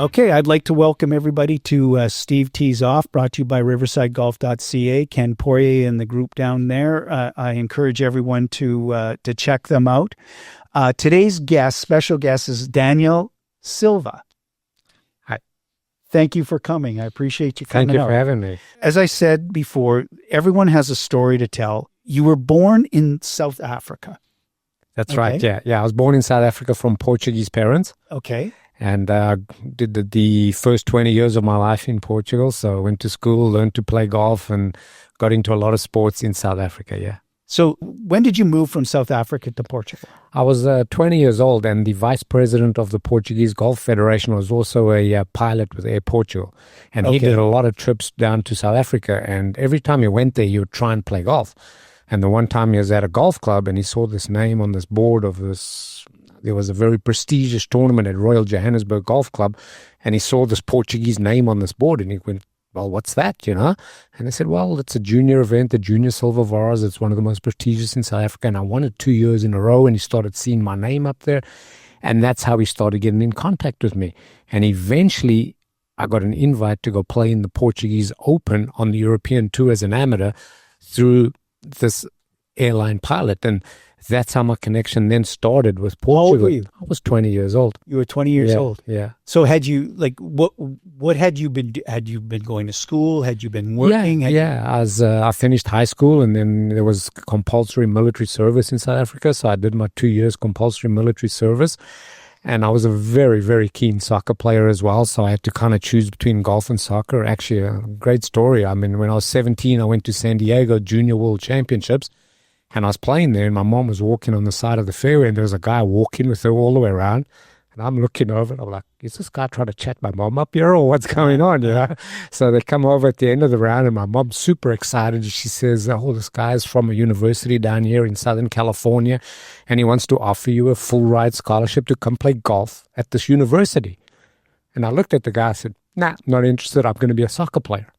Okay, I'd like to welcome everybody to Steve Tees Off, brought to you by riversidegolf.ca. Ken Poirier and the group down there. I encourage everyone to check them out. Today's special guest, is Daniel Silva. Hi. Thank you for coming. I appreciate you coming out. Thank you for having me. As I said before, everyone has a story to tell. You were born in South Africa. That's right, yeah. I was born in South Africa from Portuguese parents. Okay. And did the first 20 years of my life in Portugal. So I went to school, learned to play golf, and got into a lot of sports in South Africa, yeah. So when did you move from South Africa to Portugal? I was 20 years old, and the vice president of the Portuguese Golf Federation was also a pilot with Air Portugal. And he did a lot of trips down to South Africa, and every time he went there, he would try and play golf. And the one time he was at a golf club, and he saw this name on this board of this... There was a very prestigious tournament at Royal Johannesburg Golf Club, and he saw this Portuguese name on this board, and he went, well, what's that, And I said, well, it's a junior event, the Junior Silva Vars. It's one of the most prestigious in South Africa, and I won it 2 years in a row, and he started seeing my name up there, and that's how he started getting in contact with me. And eventually, I got an invite to go play in the Portuguese Open on the European Tour as an amateur through this airline pilot, and that's how my connection then started with Portugal. How old were you? I was 20 years old. You were 20 years old? Yeah. So had you, what had you been going to school? Had you been working? I finished high school, and then there was compulsory military service in South Africa, so I did my 2 years compulsory military service, and I was a very, very keen soccer player as well, so I had to kind of choose between golf and soccer. Actually, a great story. I mean, when I was 17, I went to San Diego Junior World Championships, and I was playing there, and my mom was walking on the side of the fairway, and there was a guy walking with her all the way around. And I'm looking over, and I'm like, is this guy trying to chat my mom up here, or what's going on, So they come over at the end of the round, and my mom's super excited. She says, oh, this guy's from a university down here in Southern California, and he wants to offer you a full ride scholarship to come play golf at this university. And I looked at the guy and said, nah, not interested. I'm going to be a soccer player.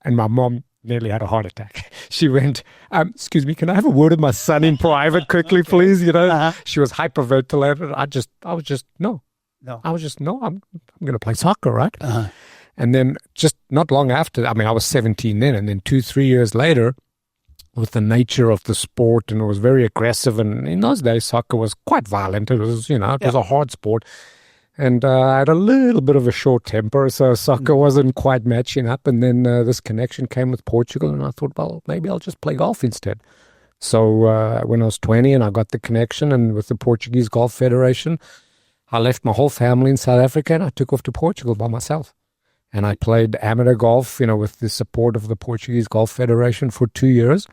And my mom nearly had a heart attack. She went, excuse me, can I have a word with my son in private quickly, please? She was hyperventilated. I was just, no. I'm going to play soccer, right? And then just not long after, I was 17 then, and then 2-3 years later, with the nature of the sport, and it was very aggressive, and in those days, soccer was quite violent. It was, it was a hard sport. And I had a little bit of a short temper, so soccer wasn't quite matching up. And then this connection came with Portugal, and I thought, well, maybe I'll just play golf instead. So when I was 20 and I got the connection, and with the Portuguese Golf Federation, I left my whole family in South Africa, and I took off to Portugal by myself. And I played amateur golf, with the support of the Portuguese Golf Federation for 2 years.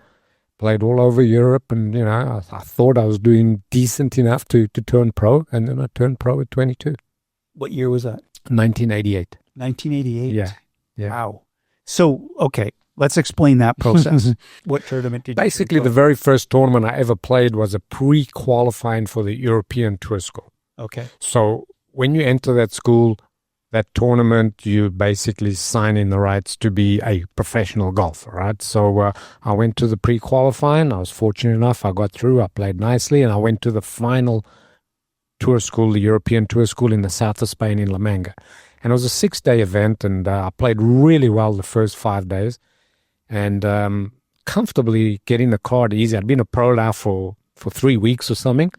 Played all over Europe, and, I thought I was doing decent enough to turn pro, and then I turned pro at 22. What year was that? 1988. 1988? Yeah. Wow. So, okay, let's explain that process. What tournament did you Basically, the very first tournament I ever played was a pre-qualifying for the European Tour School. Okay. So when you enter that school, that tournament, you basically sign in the rights to be a professional golfer, right? So I went to the pre-qualifying. I was fortunate enough. I got through. I played nicely, and I went to the final tour school, the European Tour School in the south of Spain in La Manga. And it was a 6-day event, and I played really well the first 5 days, and comfortably getting the card easy. I'd been a pro now for 3 weeks or something.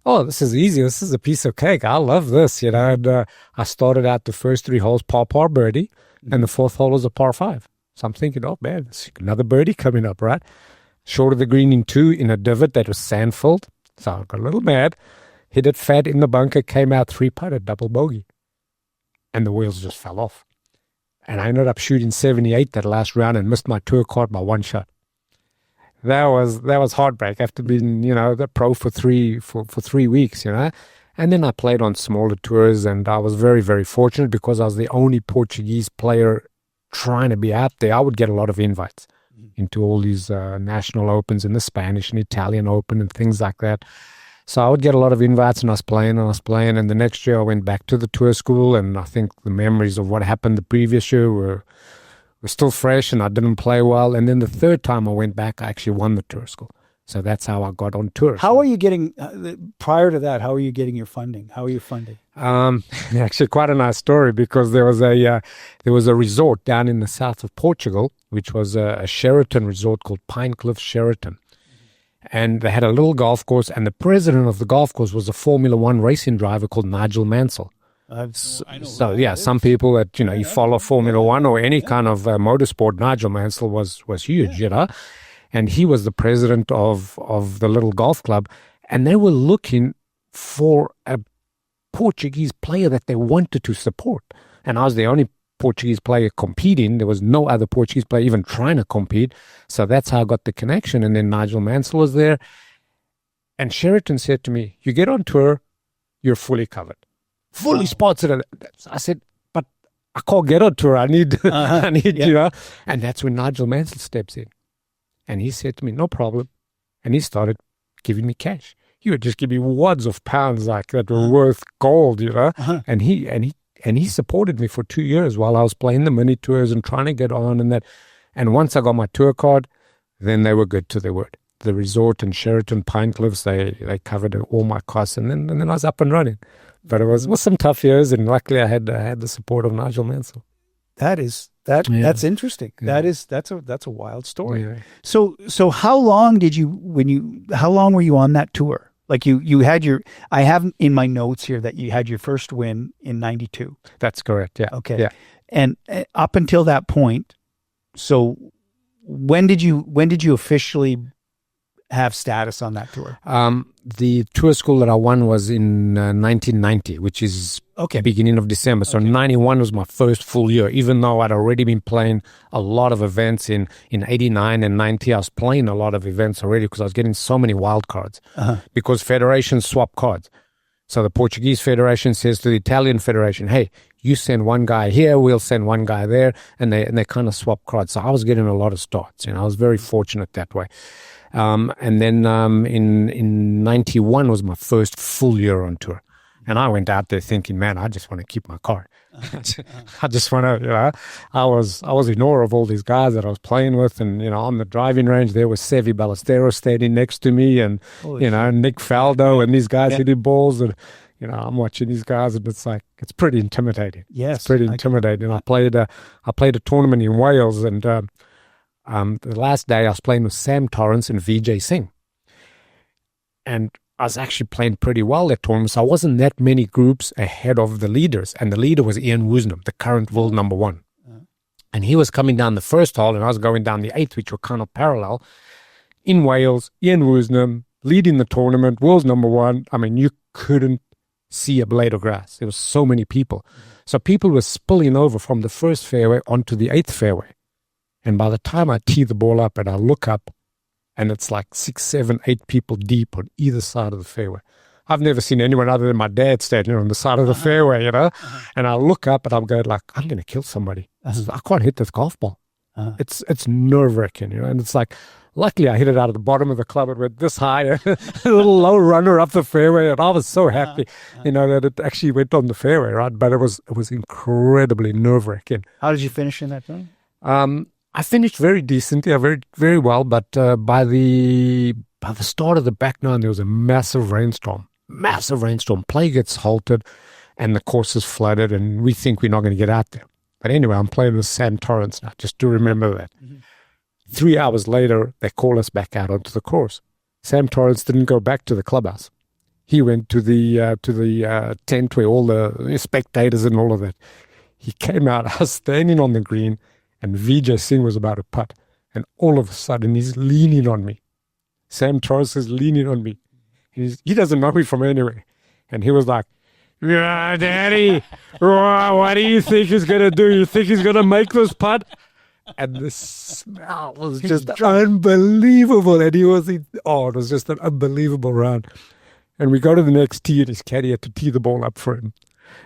Oh, this is easy. This is a piece of cake. I love this, And I started out the first 3 holes par birdie, and the 4th hole was a par 5. So I'm thinking, oh, man, there's another birdie coming up, right? Short of the green in 2 in a divot that was sand-filled. So I got a little mad. Hit it fat in the bunker, came out 3-putted, double bogey. And the wheels just fell off. And I ended up shooting 78 that last round and missed my tour card by 1 shot. That was heartbreak after being, the pro for 3 weeks, And then I played on smaller tours, and I was very, very fortunate because I was the only Portuguese player trying to be out there. I would get a lot of invites into all these national opens and the Spanish and Italian Open and things like that. So I would get a lot of invites, and I was playing, and the next year I went back to the tour school, and I think the memories of what happened the previous year were still fresh, and I didn't play well. And then the third time I went back, I actually won the tour school. So that's how I got on tour. How are you getting, prior to that, how are you getting your funding? How are you funding? Actually, quite a nice story, because there was a resort down in the south of Portugal, which was a Sheraton resort called Pinecliff Sheraton. And they had a little golf course, and the president of the golf course was a Formula One racing driver called Nigel Mansell. Some people that, you follow Formula One or any kind of motorsport, Nigel Mansell was huge, and he was the president of the little golf club, and they were looking for a Portuguese player that they wanted to support. And I was the only Portuguese player competing. There was no other Portuguese player even trying to compete. So that's how I got the connection. And then Nigel Mansell was there. And Sheraton said to me, you get on tour, you're fully covered. Fully sponsored. I said, but I can't get on tour. I need, And that's when Nigel Mansell steps in. And he said to me, no problem. And he started giving me cash. He would just give me wads of pounds like that were worth gold, And he supported me for 2 years while I was playing the mini tours and trying to get on and that. And once I got my tour card, then they were good to their word. The resort and Sheraton Pinecliffs, they covered all my costs, and then I was up and running. But it was some tough years, and luckily I had the support of Nigel Mansell. That's interesting. Yeah. That's a wild story. Yeah. So how long how long were you on that tour? Like you had I have in my notes here that you had your first win in 92. That's correct. Yeah. Okay. Yeah. And up until that point, so when did you officially have status on that tour? The tour school that I won was in 1990, which is beginning of December. So 91 was my first full year, even though I'd already been playing a lot of events in 89 and 90. I was playing a lot of events already because I was getting so many wild cards because federations swap cards. So the Portuguese federation says to the Italian federation, hey, you send one guy here, we'll send one guy there, and they kind of swap cards. So I was getting a lot of starts, I was very fortunate that way. And then in 91 was my first full year on tour. And I went out there thinking, man, I just want to keep my card. I just want to, I was in awe of all these guys that I was playing with. And, on the driving range, there was Sevi Ballesteros standing next to me and, Nick Faldo and these guys hitting balls. And, I'm watching these guys and it's like, it's pretty intimidating. Yes. It's pretty intimidating. I played a tournament in Wales and, the last day I was playing with Sam Torrance and Vijay Singh. And I was actually playing pretty well that tournament, so I wasn't that many groups ahead of the leaders. And the leader was Ian Woosnam, the current world number one. And he was coming down the first hole and I was going down the eighth, which were kind of parallel. In Wales, Ian Woosnam leading the tournament, world's number one. I mean, you couldn't see a blade of grass. There was so many people. So people were spilling over from the first fairway onto the eighth fairway. And by the time I tee the ball up and I look up, and it's like 6, 7, 8 people deep on either side of the fairway. I've never seen anyone other than my dad standing on the side of the fairway, And I look up and I'm going like, I'm going to kill somebody. I can't hit this golf ball. It's nerve-wracking, And it's like, luckily I hit it out of the bottom of the club. It went this high, a little low runner up the fairway. And I was so happy, that it actually went on the fairway, right? But it was incredibly nerve-wracking. How did you finish in that tournament? I finished very decently, very, very well, but by the start of the back nine, there was a massive rainstorm. Play gets halted, and the course is flooded, and we think we're not going to get out there. But anyway, I'm playing with Sam Torrance now, just to remember that. 3 hours later, they call us back out onto the course. Sam Torrance didn't go back to the clubhouse. He went to the tent where all the spectators and all of that. He came out, I was standing on the green, and Vijay Singh was about to putt. And all of a sudden, he's leaning on me. Sam Torrance is leaning on me. He doesn't know me from anywhere. And he was like, yeah, Daddy, what do you think he's going to do? You think he's going to make this putt? And the smell was just unbelievable. And it was just an unbelievable round. And we go to the next tee, and his caddy had to tee the ball up for him.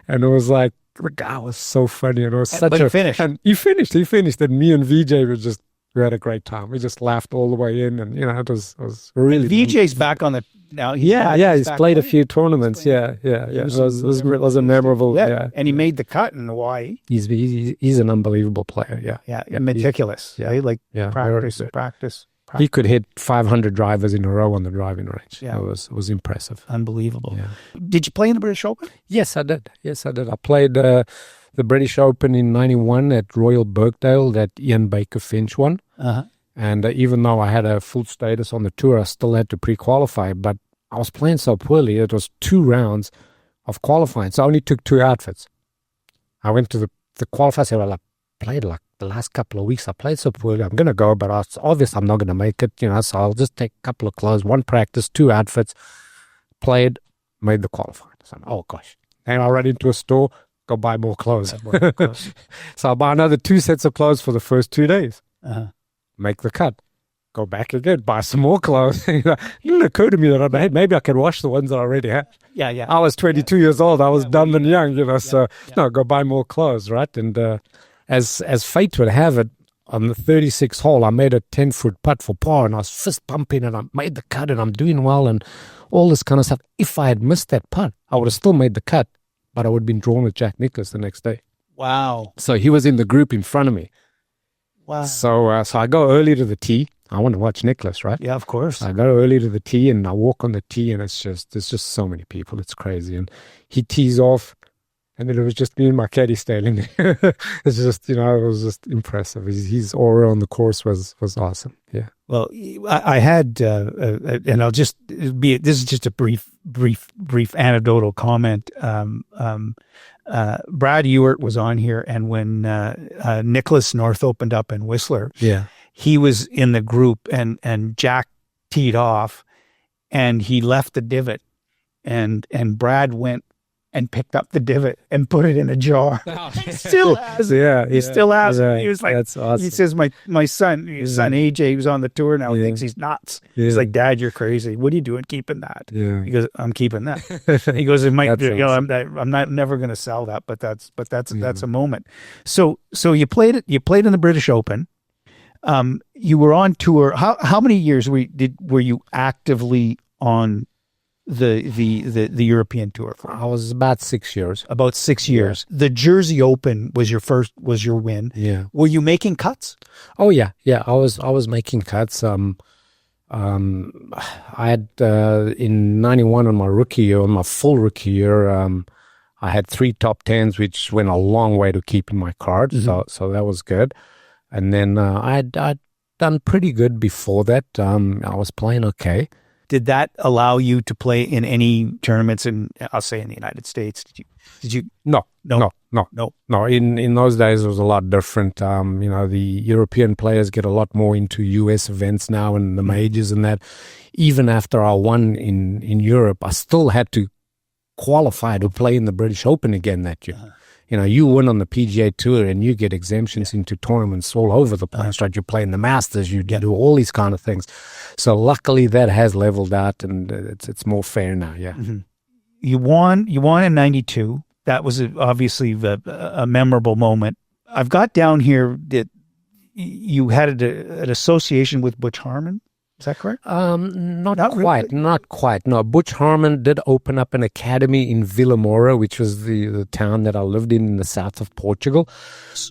And it was like, the guy was so funny, and it was such he finished. And he finished. And me and Vijay we had a great time. We just laughed all the way in, and it was really. And Vijay's back on the now. He's played a few tournaments. Yeah. It was a memorable. Yeah, and he made the cut in Hawaii. He's an unbelievable player. Yeah, meticulous. Practice. He could hit 500 drivers in a row on the driving range. Yeah. It was impressive. Unbelievable. Yeah. Did you play in the British Open? Yes, I did. I played the British Open in 91 at Royal Birkdale that Ian Baker Finch won. Uh-huh. And even though I had a full status on the tour, I still had to pre-qualify. But I was playing so poorly. It was 2 rounds of qualifying. So I only took 2 outfits. I went to the qualifier. I said, well, I played like the last couple of weeks. I played so poorly. I'm going to go, but it's obvious I'm not going to make it, so I'll just take a couple of clothes, 1 practice, 2 outfits, played, made the qualifying. So, oh gosh. And I ran into a store, go buy more clothes. So I buy another 2 sets of clothes for the first 2 days. Uh-huh. Make the cut. Go back again, buy some more clothes. It didn't occur to me that maybe I can wash the ones that I already had. Yeah. I was 22 years old. I was dumb and young, no, go buy more clothes, right? And as fate would have it, on the 36th hole, I made a 10-foot putt for par, and I was fist pumping, and I made the cut, and I'm doing well, and all this kind of stuff. If I had missed that putt, I would have still made the cut, but I would have been drawn with Jack Nicklaus the next day. Wow. So he was in the group in front of me. Wow. So I go early to the tee. I want to watch Nicklaus, right? Yeah, of course. I go early to the tee, and I walk on the tee, and there's just so many people. It's crazy. And he tees off, and then it was just me and my caddy standing there. It's just, it was just impressive. His aura on the course was awesome. Yeah. Well, I had, and I'll just this is just a brief anecdotal comment. Brad Ewart was on here, and when Nicholas North opened up in Whistler, he was in the group, and Jack teed off, and he left the divot, and Brad went and picked up the divot and put it in a jar. He still has it. He still has it. He was like, that's awesome. He says, my son AJ, who's on the tour now, thinks he's nuts. He's like, Dad, you're crazy. What are you doing keeping that? Yeah. He goes, I'm keeping that. He goes, it might, awesome. I'm not never going to sell that, but that's a moment. So you played in the British Open. You were on tour. How many years were you actively on the European tour for? I was about 6 years. About 6 years. Yeah. The Jersey Open was your win. Yeah. Were you making cuts? Oh yeah. I was making cuts. I had in 91 on my rookie year, on my full rookie year, I had 3 top 10s, which went a long way to keeping my card. Mm-hmm. So that was good. And then I'd done pretty good before that. I was playing okay. Did that allow you to play in any tournaments I'll say in the United States? Did you? No. In those days, it was a lot different. The European players get a lot more into US events now and the majors and that. Even after I won in Europe, I still had to qualify to play in the British Open again that year. Uh-huh. You win on the PGA Tour and you get exemptions into tournaments all over the place, right? You play in the Masters, you do all these kind of things. So luckily that has leveled out and it's more fair now, yeah. Mm-hmm. You won in 92. That was obviously a memorable moment. I've got down here that you had an association with Butch Harmon. Is that correct? Not quite. No, Butch Harmon did open up an academy in Vila Moura, which was the town that I lived in the south of Portugal.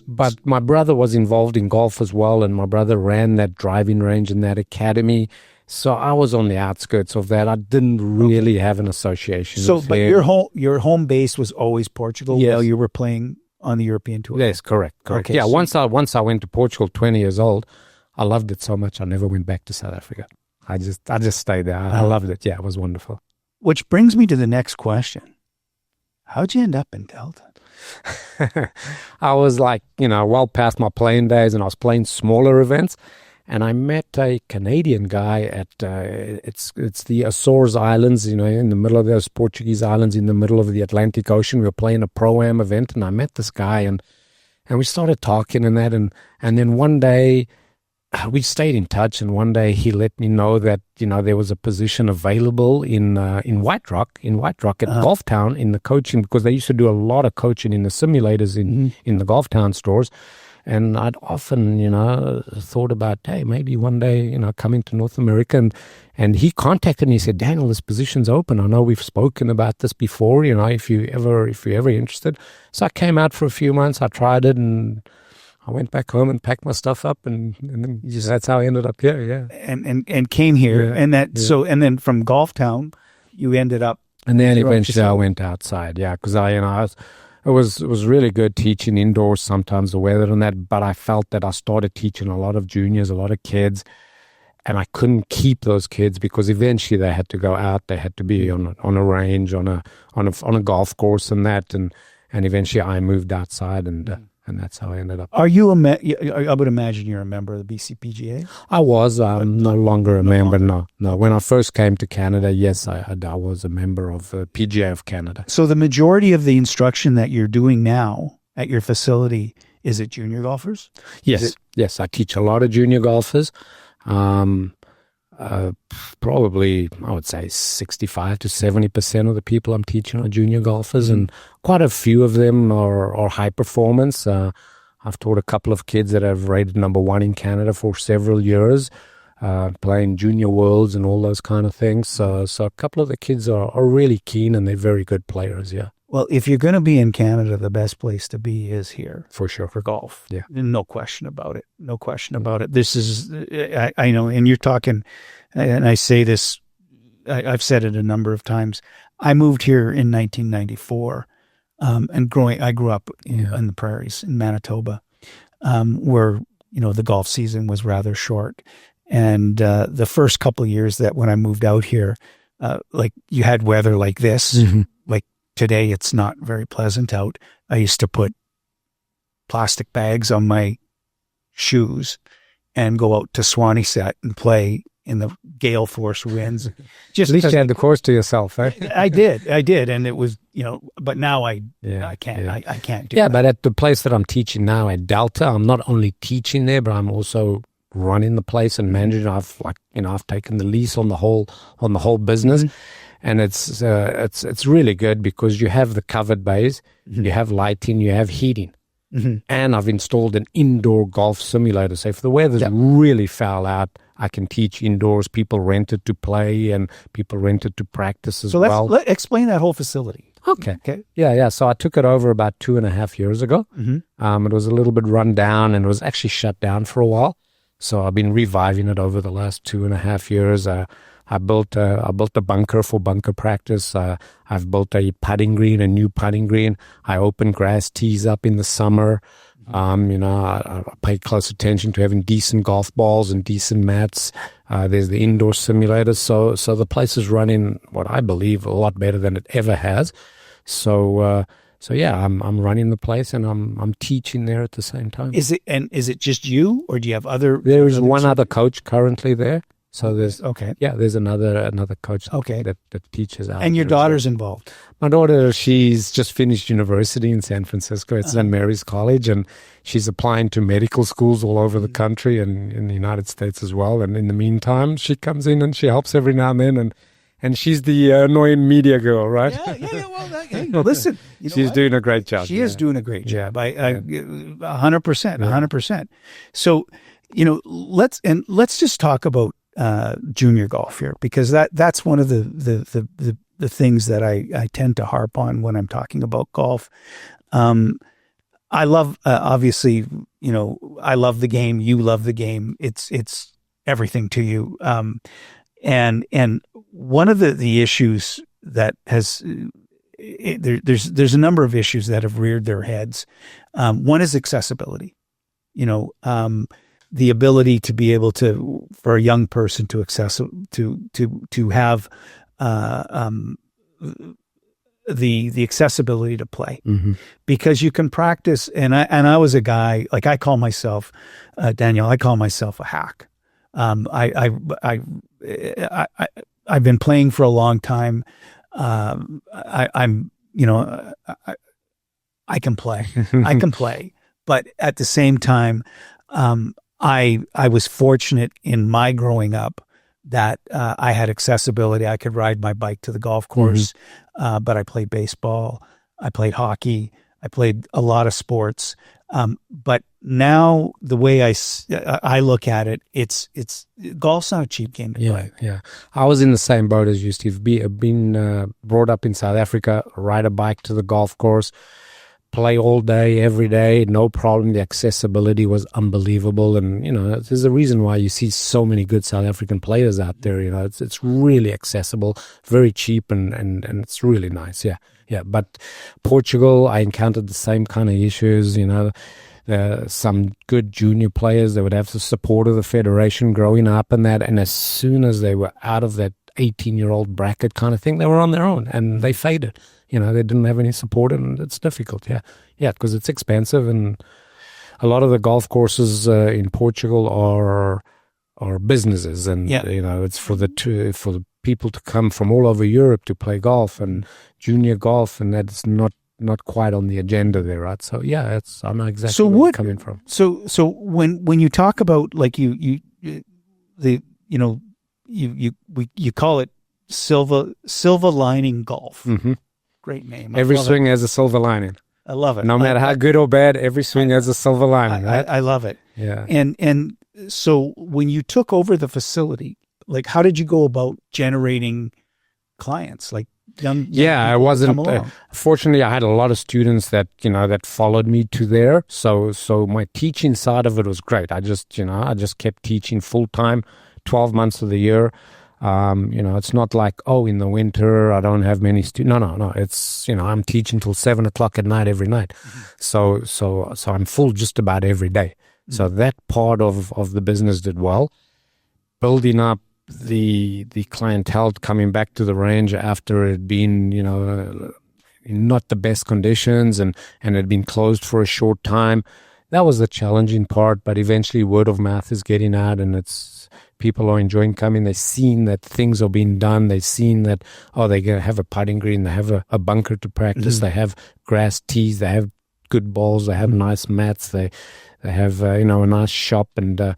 But my brother was involved in golf as well, and my brother ran that driving range in that academy. So I was on the outskirts of that. I didn't really have an association. So, but your home base was always Portugal while you were playing on the European tour? Yes, correct. Okay, yeah, so once I went to Portugal, 20 years old, I loved it so much I never went back to South Africa. I just stayed there. I loved it. Yeah, it was wonderful. Which brings me to the next question. How'd you end up in Delta? I was well past my playing days, and I was playing smaller events. And I met a Canadian guy at it's the Azores Islands, in the middle of those Portuguese islands in the middle of the Atlantic Ocean. We were playing a Pro-Am event, and I met this guy, and we started talking and that, and then one day we stayed in touch, and one day he let me know that there was a position available in White Rock at Golf Town in the coaching, because they used to do a lot of coaching in the simulators in the Golf Town stores. And I'd often, thought about, hey, maybe one day, coming to North America. And he contacted me. He said, Daniel, this position's open. I know we've spoken about this before. If you're ever interested. So I came out for a few months. I tried it, and I went back home and packed my stuff up, and then that's how I ended up here. Yeah, and came here, and and then from Golf Town, you ended up. And then eventually I went outside. Yeah, because it was really good teaching indoors. Sometimes the weather and that, but I felt that I started teaching a lot of juniors, a lot of kids, and I couldn't keep those kids because eventually they had to go out. They had to be on a range, on a golf course, and that, and eventually I moved outside, and that's how I ended up. Are you I would imagine you're a member of the BCPGA? I was. I'm no longer a member. No. When I first came to Canada, yes, I was a member of the PGA of Canada. So the majority of the instruction that you're doing now at your facility, is it junior golfers? Yes. Yes, I teach a lot of junior golfers. Probably, I would say 65 to 70% of the people I'm teaching are junior golfers, and quite a few of them are high performance. I've taught a couple of kids that have rated number 1 in Canada for several years, playing junior worlds and all those kind of things. So a couple of the kids are really keen, and they're very good players, yeah. Well, if you're going to be in Canada, the best place to be is here. For sure. For golf. Yeah. No question about it. No question about it. This is, I know, and you're talking, and I say this, I've said it a number of times. I moved here in 1994, and I grew up in the prairies in Manitoba, where, the golf season was rather short. And the first couple of years that when I moved out here, like you had weather like this, like today it's not very pleasant out. I used to put plastic bags on my shoes and go out to Swanisat and play in the gale force winds. Just at least you had the course to yourself, eh? I did. And it was, but now I can't, I can't do that. Yeah, but at the place that I'm teaching now at Delta, I'm not only teaching there, but I'm also running the place and managing. I've taken the lease on the whole business. And it's really good because you have the covered bays, you have lighting, you have heating. And I've installed an indoor golf simulator. So if the weather's really foul out, I can teach indoors. People rent it to play, and people rent it to practice as well. So let's explain that whole facility. Okay. Yeah. So I took it over about 2.5 years ago. It was a little bit run down, and it was actually shut down for a while. So I've been reviving it over the last 2.5 years. I built a bunker for bunker practice. I've built a new putting green. I open grass tees up in the summer. I pay close attention to having decent golf balls and decent mats. There's the indoor simulator. So the place is running what I believe a lot better than it ever has. So yeah, I'm running the place, and I'm teaching there at the same time. Is it just you, or do you have other? There is one other coach currently there. So there's another coach that teaches out. And your daughter's involved? My daughter, she's just finished university in San Francisco at St. Mary's College, and she's applying to medical schools all over the country and in the United States as well. And in the meantime, she comes in and she helps every now and then, and she's the annoying media girl, right? Well, listen, she's doing a great job. She is doing a great job. 100%. So, let's just talk about junior golf here, because that's one of the things that I tend to harp on when I'm talking about golf. I love, obviously, I love the game. You love the game. It's everything to you. And one of the issues that has, there's a number of issues that have reared their heads. One is accessibility. The ability to be able to, for a young person to have the accessibility to play, because you can practice. And I was a guy, like I call myself, Daniel, I call myself a hack. I've been playing for a long time. I can play, but at the same time, I was fortunate in my growing up that I had accessibility. I could ride my bike to the golf course, but I played baseball, I played hockey, I played a lot of sports. But now the way I look at it, it's golf's not a cheap game to play. Yeah. I was in the same boat as you, Steve. Been brought up in South Africa, ride a bike to the golf course. play all day, every day, no problem. The accessibility was unbelievable. And, there's a reason why you see so many good South African players out there. It's really accessible, very cheap, and it's really nice. Yeah. Yeah. But Portugal, I encountered the same kind of issues, some good junior players. They would have the support of the federation growing up and that. And as soon as they were out of that 18-year-old bracket kind of thing, they were on their own and they faded. They didn't have any support, and it's difficult. Yeah, because it's expensive, and a lot of the golf courses in Portugal are businesses, and it's for the people to come from all over Europe to play golf and junior golf, and that's not quite on the agenda there, right? So yeah, I know exactly where you're coming from. So when you talk about like you call it Silva lining golf. Mm-hmm. Great name. Every swing has a silver lining. I love it. No matter how good or bad, every swing has a silver lining, right? I love it. Yeah. And so when you took over the facility, like how did you go about generating clients? Like young I wasn't. Fortunately, I had a lot of students that that followed me to there. So my teaching side of it was great. I just kept teaching full time, 12 months of the year. It's not like, in the winter I don't have many students. No. It's, I'm teaching till 7:00 at night every night. Mm-hmm. So I'm full just about every day. Mm-hmm. So that part of the business did well. Building up the clientele coming back to the range after it had been, in not the best conditions and it had been closed for a short time. That was the challenging part, but eventually word of mouth is getting out, and people are enjoying coming. They've seen that things are being done. They've seen that, they're going to have a putting green. They have a bunker to practice. Mm-hmm. They have grass tees. They have good balls. They have nice mats. They have, a nice shop and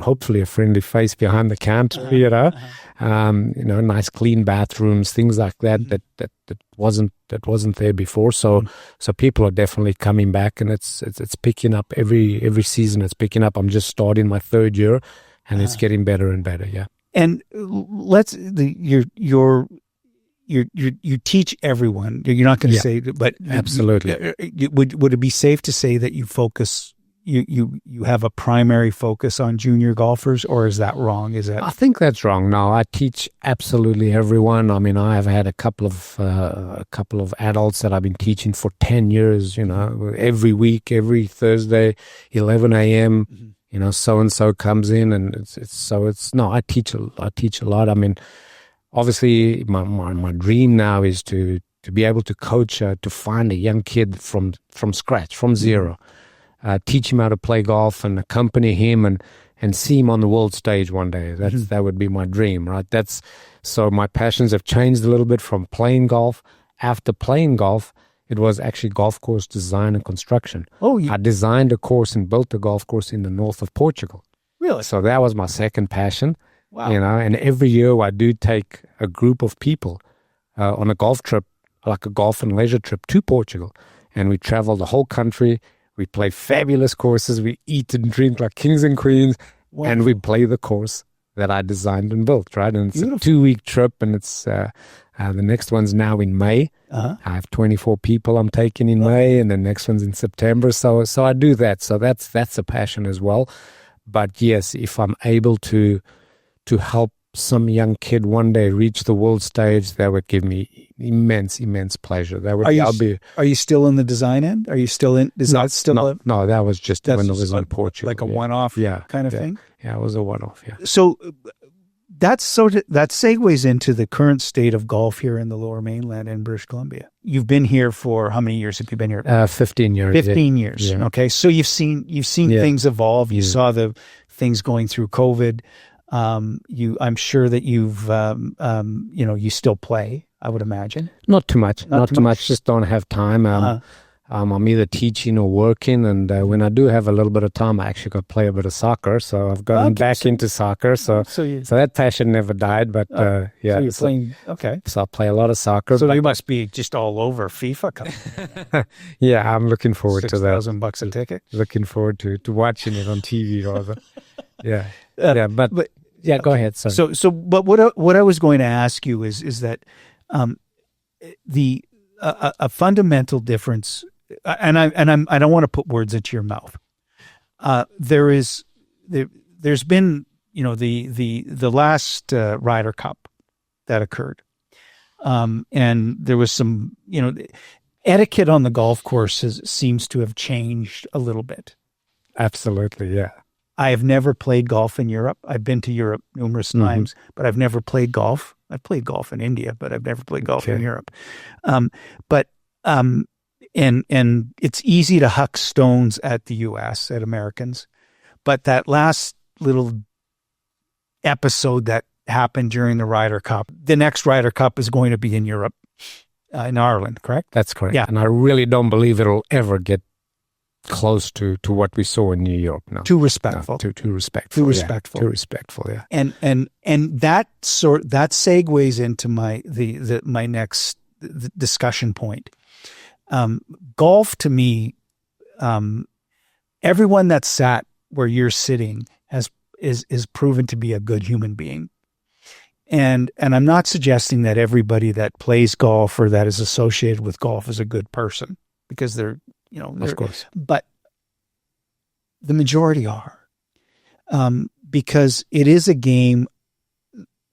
hopefully a friendly face behind the counter, nice clean bathrooms, things like that, that wasn't there before. So people are definitely coming back, and it's picking up every season. It's picking up. I'm just starting my third year, and it's getting better and better. Yeah. And you teach everyone. You're not going to say, but absolutely. Would it be safe to say that you focus? You have a primary focus on junior golfers, or is that wrong? I think that's wrong. No, I teach absolutely everyone. I mean, I have had a couple of adults that I've been teaching for 10 years. Every week, every Thursday, 11 a.m. Mm-hmm. So and so comes in, and I teach a lot. I mean, obviously, my dream now is to be able to coach to find a young kid from scratch, from zero. Teach him how to play golf and accompany him and see him on the world stage one day. That would be my dream, right? So my passions have changed a little bit from playing golf. After playing golf, it was actually golf course design and construction. I designed a course and built a golf course in the north of Portugal. Really? So that was my second passion. Wow. And every year I do take a group of people on a golf trip, like a golf and leisure trip to Portugal. And we travel the whole country. We play fabulous courses. We eat and drink like kings and queens. Wow. And we play the course that I designed and built, right? And it's Beautiful. A 2-week trip, and it's the next one's now in May. Uh-huh. I have 24 people I'm taking in May, and the next one's in September. So I do that. So that's a passion as well. But yes, if I'm able to help some young kid one day reach the world stage, that would give me immense pleasure. Are you still in the design end? Are you still in? No, that was just when I was in Portugal, like a one-off kind of thing. Yeah, it was a one-off. Yeah. So that segues into the current state of golf here in the Lower Mainland in British Columbia. You've been here for how many years have you been here? 15 years. 15 years. Yeah. Okay, so you've seen things evolve. You saw the things going through COVID. I'm sure that you've, you still play, I would imagine. Not too much. Not too much. Just don't have time. I'm either teaching or working. And when I do have a little bit of time, I actually got to play a bit of soccer. So I've gotten back into soccer. So that passion never died. But So you're playing, okay. So I play a lot of soccer. So you must be just all over FIFA. Yeah, I'm looking forward to that. $6,000 a ticket. Looking forward to watching it on TV rather. Yeah. But yeah, go ahead. Sorry. But what I was going to ask you is that a fundamental difference I don't want to put words into your mouth. There's been, the last Ryder Cup that occurred. And there was some, etiquette on the golf course seems to have changed a little bit. Absolutely, yeah. I have never played golf in Europe. I've been to Europe numerous times, but I've never played golf. I've played golf in India, but I've never played golf in Europe. And it's easy to huck stones at the U.S., at Americans. But that last little episode that happened during the Ryder Cup, the next Ryder Cup is going to be in Europe, in Ireland, correct? That's correct. Yeah. And I really don't believe it'll ever get close to what we saw in New York. No. Too respectful. No, too respectful. Too respectful. Yeah. Too respectful, yeah. And that segues into my next discussion point. Golf to me, everyone that sat where you're sitting is proven to be a good human being. And I'm not suggesting that everybody that plays golf or that is associated with golf is a good person, because they're, of course. But the majority are, because it is a game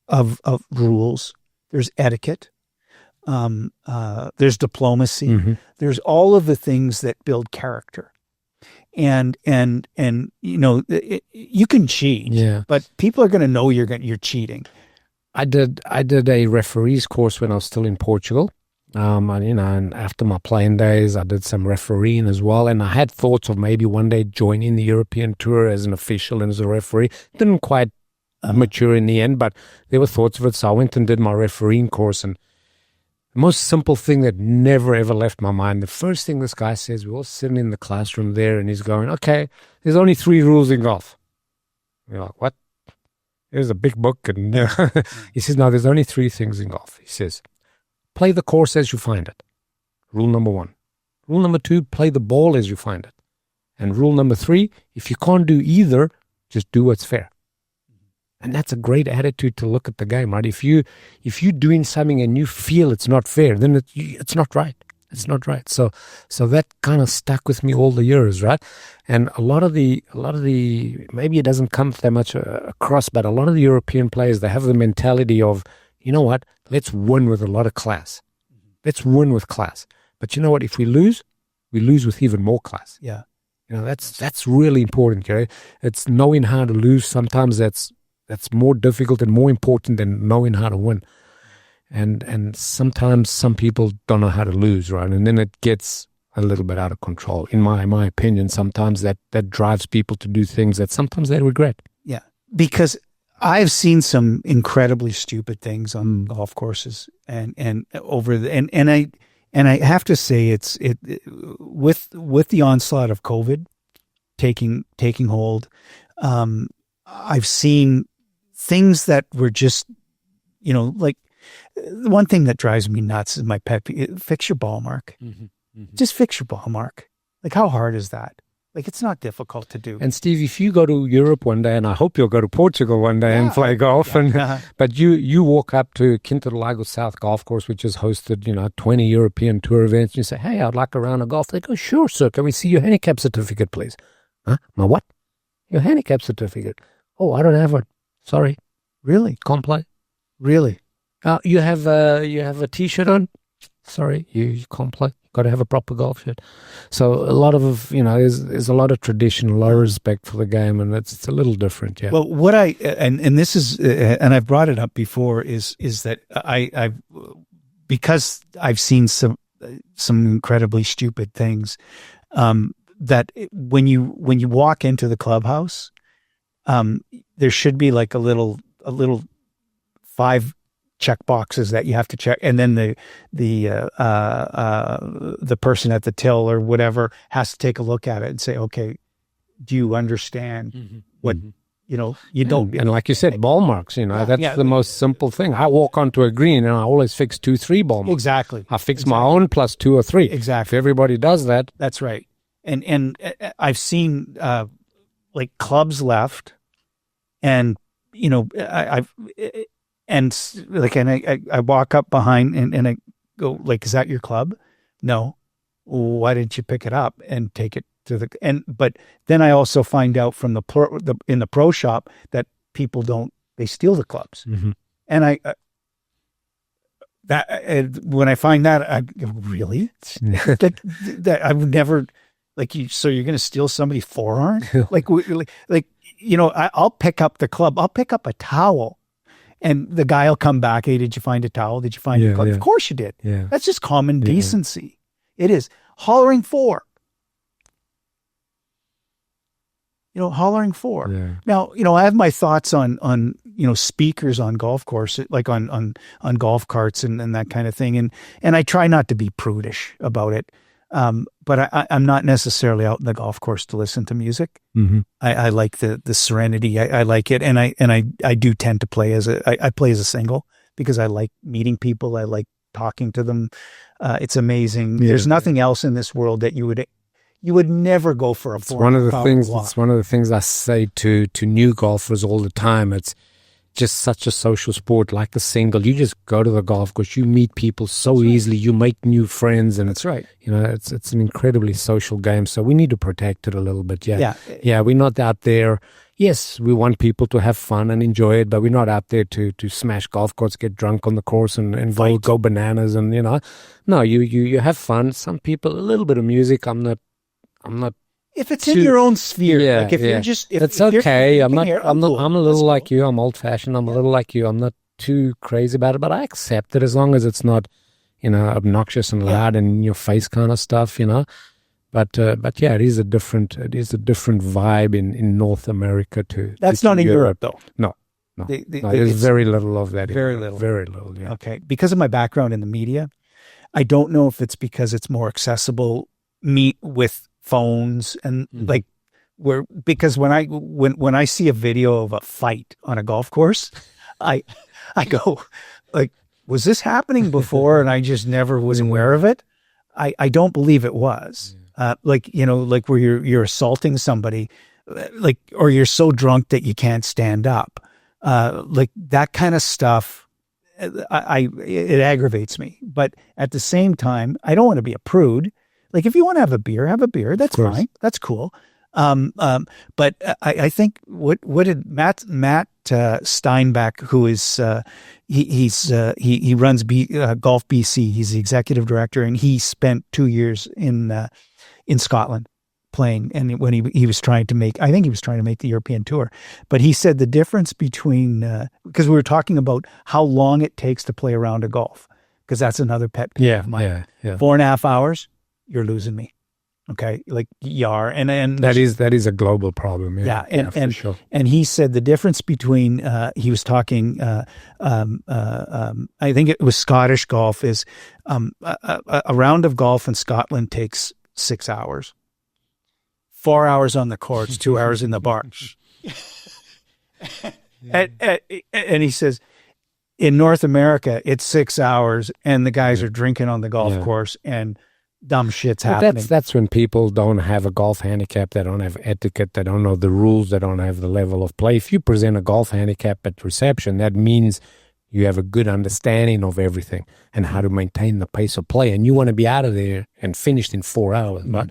of rules. There's etiquette. There's diplomacy. Mm-hmm. There's all of the things that build character. And you can cheat, but people are going to know you're cheating. I did a referee's course when I was still in Portugal. And after my playing days, I did some refereeing as well. And I had thoughts of maybe one day joining the European Tour as an official and as a referee. Didn't quite mature in the end, but there were thoughts of it. So I went and did my refereeing course. And the most simple thing that never, ever left my mind, the first thing this guy says, we're all sitting in the classroom there, and he's going, okay, there's only 3 rules in golf. You're like, what? There's a big book. And he says, no, there's only 3 things in golf. He says, play the course as you find it. Rule number 1. Rule number 2, play the ball as you find it. And rule number 3, if you can't do either, just do what's fair. And that's a great attitude to look at the game, right? If you're doing something and you feel it's not fair, then it's not right. It's not right. So that kind of stuck with me all the years, right? And a lot of the maybe it doesn't come that much across, but a lot of the European players, they have the mentality of, you know what? Let's win with a lot of class. Let's win with class. But you know what? If we lose with even more class. Yeah. That's really important, Gary. It's knowing how to lose. Sometimes that's more difficult and more important than knowing how to win. And sometimes some people don't know how to lose, right? And then it gets a little bit out of control. In my opinion, sometimes that drives people to do things that sometimes they regret. Yeah. Because I've seen some incredibly stupid things on golf courses and I have to say it with the onslaught of COVID taking hold, I've seen things that were just, like the one thing that drives me nuts is my pet peeve. Fix your ball mark. Mm-hmm. Mm-hmm. Just fix your ball mark. Like, how hard is that? Like, it's not difficult to do. And Steve, if you go to Europe one day, and I hope you'll go to Portugal one day and play golf, but you walk up to Quinta do Lago South Golf Course, which has hosted 20 European Tour events, and you say, hey, I'd like a round of golf. They go, sure, sir. Can we see your handicap certificate, please? Huh? My what? Your handicap certificate. Oh, I don't have one. Sorry. Really? Can't play. Really? You have a T-shirt on? Sorry, you can't play. You've got to have a proper golf shirt. So a lot of, there's a lot of tradition, a lot of respect for the game, and it's a little different, yeah. Well, what and this is, and I've brought it up before, is that I've because I've seen some incredibly stupid things, that when you walk into the clubhouse, there should be like a little 5 check boxes that you have to check, and then the person at the till or whatever has to take a look at it and say, okay, do you understand what you don't? And like you said, ball marks. That's the most simple thing. I walk onto a green and I always fix 2, 3 ball marks. Exactly. I fix my own plus 2 or 3. Exactly. If everybody does that, that's right. And I've seen like clubs left, and I walk up behind and I go, like, is that your club? No. why didn't you pick it up and take it to but then I also find out from in the pro shop that people they steal the clubs. Mm-hmm. And when I find that, I go, really? that I would never, so you're going to steal somebody's forearm? I'll pick up the club. I'll pick up a towel and the guy will come back. Hey, did you find a towel? Did you find a club? Yeah. Of course you did. Yeah. That's just common decency. It is. Hollering for. Hollering for. Yeah. Now, I have my thoughts on speakers on golf course, like on golf carts and that kind of thing. And I try not to be prudish about it. But I'm not necessarily out in the golf course to listen to music. Mm-hmm. I like the serenity. I like it. And I do tend to play I play as a single because I like meeting people. I like talking to them. It's amazing. Yeah. There's nothing else in this world that you would never go for a It's one of the things. walk. It's one of the things I say to new golfers all the time. It's just such a social sport, like a single. You just go to the golf course. You meet people so easily. You make new friends, and That's right. It's an incredibly social game. So we need to protect it a little bit. Yeah. We're not out there. Yes, we want people to have fun and enjoy it, but we're not out there to smash golf courts, get drunk on the course, and go bananas. And no, you have fun. Some people, a little bit of music. I'm not. If it's in your own sphere, you're just, it's okay. I'm a little like you. I'm old fashioned. I'm a little like you. I'm not too crazy about it, but I accept it as long as it's not, obnoxious and loud and in your face kind of stuff, But yeah, it is a different vibe in North America too. That's not in Europe though. No. There's very little of that. Very little. Very little. Yeah. Okay. Because of my background in the media, I don't know if it's because it's more accessible with phones and because when I see a video of a fight on a golf course, I go was this happening before and I just never was aware of it? I don't believe it was. Where you're assaulting somebody, or you're so drunk that you can't stand up, that kind of stuff. It aggravates me, but at the same time, I don't want to be a prude. If you want to have a beer. That's fine. That's cool. But I think what did Matt Steinbach, who is he runs Golf BC. He's the executive director, and he spent 2 years in Scotland playing. And when he was trying to make the European tour, but he said the difference between because we were talking about how long it takes to play a round of golf, because that's another pet peeve of mine. 4.5 hours. You're losing me. Okay. You are. And that is a global problem. And sure. And he said the difference between, he was talking, I think it was Scottish golf is, a round of golf in Scotland takes 6 hours, 4 hours on the courts, 2 hours in the bar. And he says, in North America, it's 6 hours and the guys are drinking on the golf course and dumb shit's happening. That's when people don't have a golf handicap, they don't have etiquette, they don't know the rules, they don't have the level of play. If you present a golf handicap at reception, that means you have a good understanding of everything and how to maintain the pace of play, and you want to be out of there and finished in 4 hours. But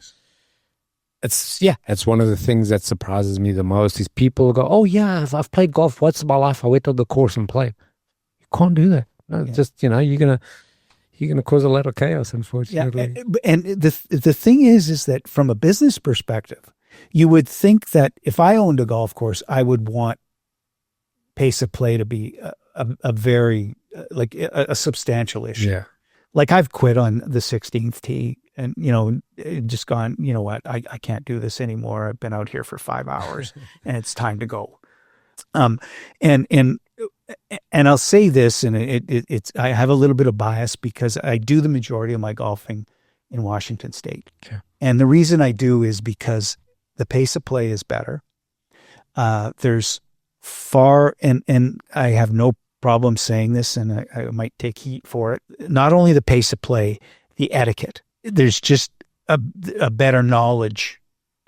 it's one of the things that surprises me the most is people go, oh yeah, I've played golf once in my life, I went on the course and played. You can't do that. Just, you're going to cause a lot of chaos, unfortunately. Yeah, and the thing is that from a business perspective, you would think that if I owned a golf course, I would want pace of play to be a very a substantial issue. Yeah. I've quit on the 16th tee and, just gone, you know what, I can't do this anymore. I've been out here for 5 hours and it's time to go. And I'll say this, and it's I have a little bit of bias because I do the majority of my golfing in Washington State. Okay. And the reason I do is because the pace of play is better. There's and I have no problem saying this, and I might take heat for it. Not only the pace of play, the etiquette. There's just a better knowledge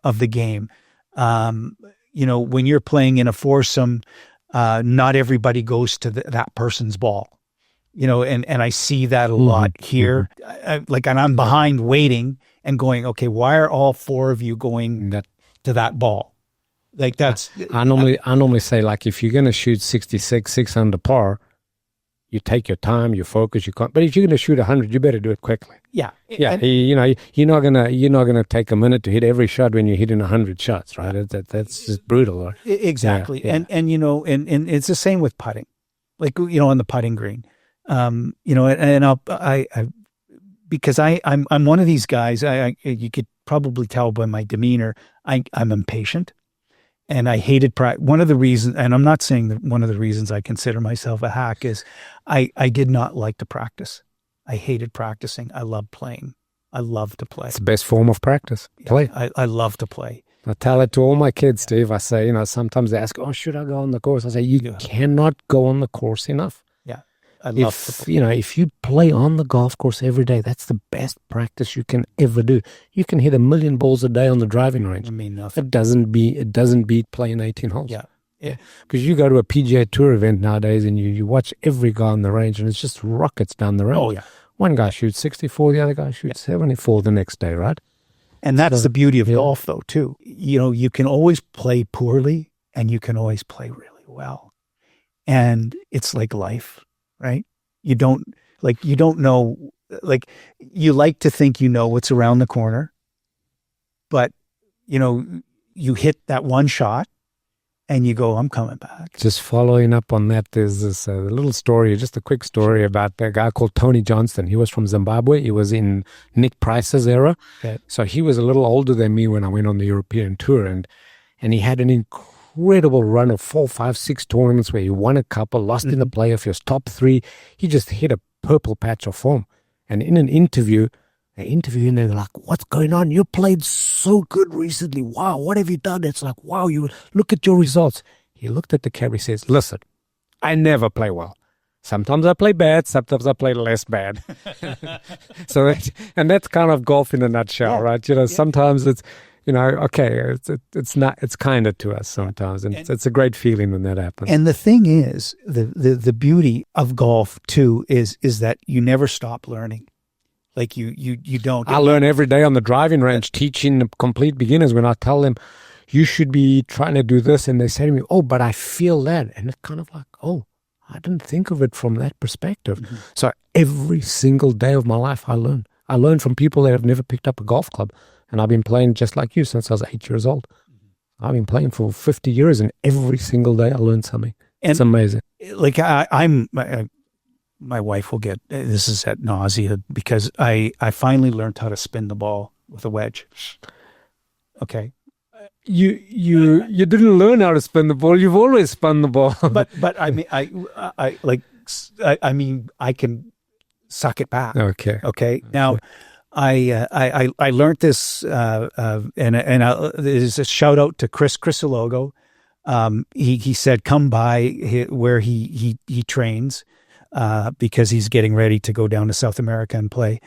of the game. When you're playing in a foursome, not everybody goes to that person's ball, and I see that a lot here. And I'm behind waiting, and going, okay, why are all four of you going to that ball? Like that's. I normally say, like, if you're going to shoot 66, 6 under par, you take your time, you focus, you can't. But if you're going to shoot 100, you better do it quickly. Yeah, yeah. You're not gonna take a minute to hit every shot when you're hitting 100 shots, right? That's just brutal. Right? Exactly. Yeah. And and it's the same with putting, like on the putting green. And I because I'm one of these guys. You could probably tell by my demeanor. I'm impatient. And I hated one of the reasons, and I'm not saying that one of the reasons I consider myself a hack is I did not like to practice. I hated practicing. I love playing. I love to play. It's the best form of practice. Play. I love to play. I tell it to all my kids, Steve. I say, sometimes they ask, oh, should I go on the course? I say, you cannot go on the course enough. Yeah. I love to play. If you play on the golf course every day, that's the best practice you can ever do. You can hit 1,000,000 balls a day on the driving range. I mean, nothing. It doesn't beat playing 18 holes. Yeah. Because you go to a PGA Tour event nowadays and you watch every guy on the range and it's just rockets down the range. Oh, yeah. One guy shoots 64, the other guy shoots 74 the next day, right? And that's the beauty of golf, though, too. You can always play poorly and you can always play really well. And it's like life, right? You don't know, like you like to think you know what's around the corner, but you hit that one shot and you go, I'm coming back. Just following up on that, there's this little story, just a quick story about a guy called Tony Johnston. He was from Zimbabwe. He was in Nick Price's era. Okay. So he was a little older than me when I went on the European tour, and he had an incredible run of 4, 5, 6 tournaments where he won a couple, lost in the playoff. He was top 3. He just hit a purple patch of form. And in an interview, and they're like, what's going on? You played so good recently. Wow, what have you done? It's like, wow, you look at your results. He looked at the camera, he says, listen, I never play well. Sometimes I play bad, sometimes I play less bad. And that's kind of golf in a nutshell, right? Sometimes it's, it's kinder to us sometimes. And it's a great feeling when that happens. And the thing is, the beauty of golf too is that you never stop learning. Like you don't. I learn every day on the driving range, teaching complete beginners when I tell them, you should be trying to do this. And they say to me, oh, but I feel that. And it's kind of like, oh, I didn't think of it from that perspective. Mm-hmm. So every single day of my life, I learn. I learn from people that have never picked up a golf club. And I've been playing just like you since I was 8 years old. Mm-hmm. I've been playing for 50 years, and every single day I learn something. And it's amazing. Like my wife will get, this is at nausea, because I finally learned how to spin the ball with a wedge. Okay. You didn't learn how to spin the ball. You've always spun the ball. but I mean, I can suck it back. Okay. Now, I learned this, and there's a shout out to Chris Ilogo. He said, come by where he trains, because he's getting ready to go down to South America and play.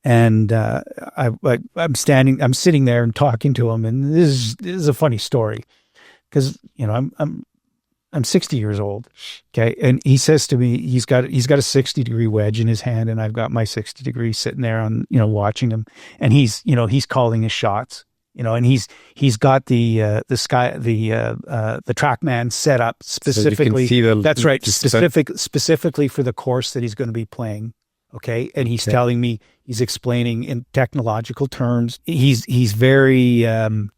And I'm sitting there and talking to him, and this is a funny story, because I'm 60 years old, okay, and he says to me, he's got a 60-degree wedge in his hand, and I've got my 60-degree sitting there on watching him, and he's calling his shots, and he's got the TrackMan set up specifically. So that's right, specifically for the course that he's going to be playing. Okay. And he's telling me, he's explaining in technological terms. He's very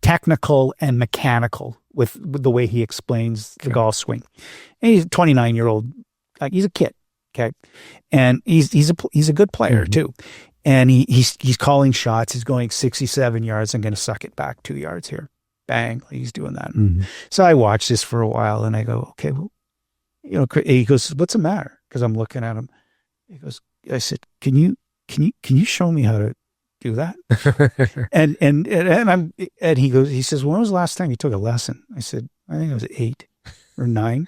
technical and mechanical with the way he explains the golf swing. And he's a 29-year-old. He's a kid. Okay. And he's a good player too. And he's calling shots. He's going 67 yards. I'm going to suck it back 2 yards here. Bang. He's doing that. Mm-hmm. So I watch this for a while and I go, okay, well, he goes, what's the matter? Because I'm looking at him. He goes, I said, can you show me how to do that? and he says, when was the last time you took a lesson? I said, I think it was 8 or 9,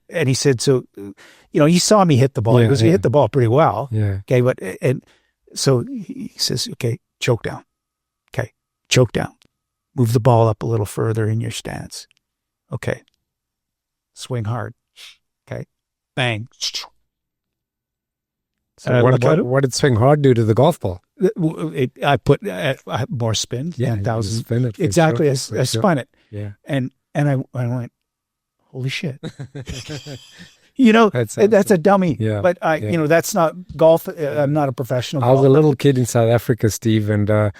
and he said, so, he saw me hit the ball. He goes, he hit the ball pretty well. Yeah. Okay. But, and so he says, okay, choke down. Okay. Choke down. Move the ball up a little further in your stance. Okay. Swing hard. Okay. Bang. And I look at it. What did swing hard do to the golf ball? I put more spin. Yeah, 10,000. spin it. Exactly. Sure, I spun it. Yeah. And I went, holy shit. You know, that's a dummy. Yeah. But you know, that's not golf. I'm not a professional golfer. I was a little kid in South Africa, Steve, and I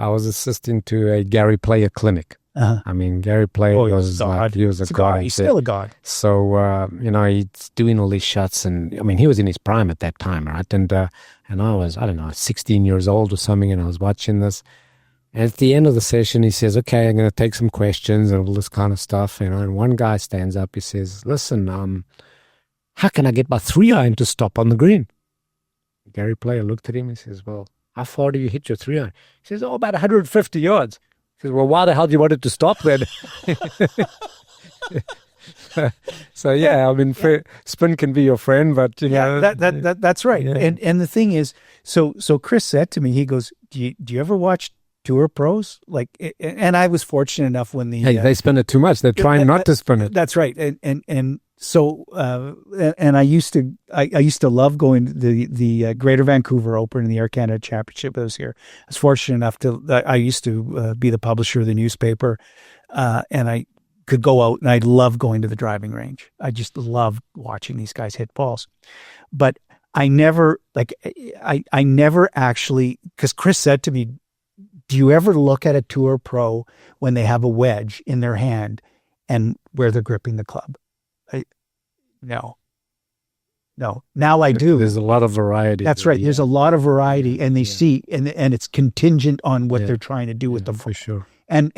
was assisting to a Gary Player clinic. I mean, Gary Player was like, he was a god. He's still a god. So, you know, he's doing all these shots, and I mean, he was in his prime at that time, right? And I was, I don't know, 16 years old or something, and I was watching this. And at the end of the session, he says, okay, I'm going to take some questions and all this kind of stuff, you know. And one guy stands up, he says, listen, how can I get my 3-iron to stop on the green? Gary Player looked at him and says, well, how far do you hit your 3-iron? He says, about 150 yards. He says, well, why the hell do you want it to stop then? So, yeah, I mean, spin can be your friend, but, you know. That's right. Yeah. And the thing is, so Chris said to me, he goes, do you ever watch tour pros? Like, and I was fortunate enough when they spin it too much. They're trying not to spin it. That's right. And so, and I used to love going to the Greater Vancouver Open and the Air Canada Championship that was here. I was fortunate enough I used to be the publisher of the newspaper, and I could go out, and I love going to the driving range. I just love watching these guys hit balls. But I never actually, because Chris said to me, do you ever look at a tour pro when they have a wedge in their hand and where they're gripping the club? No. Now I do. There's a lot of variety. That's right. There's a lot of variety, and they see, and it's contingent on what they're trying to do with the ball. For sure. And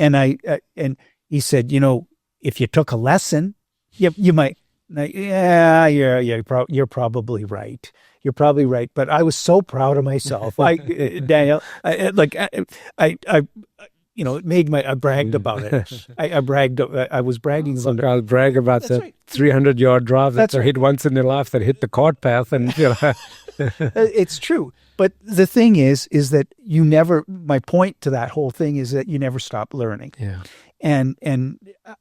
he said, you know, if you took a lesson, you might. You're probably right. You're probably right. But I was so proud of myself. Daniel, you know, I bragged about it. I was bragging about it. I'll brag about the 300-yard drive that hit once in their life that hit the cart path. And, you know. It's true. But the thing is that you never, my point to that whole thing is that you never stop learning. Yeah. And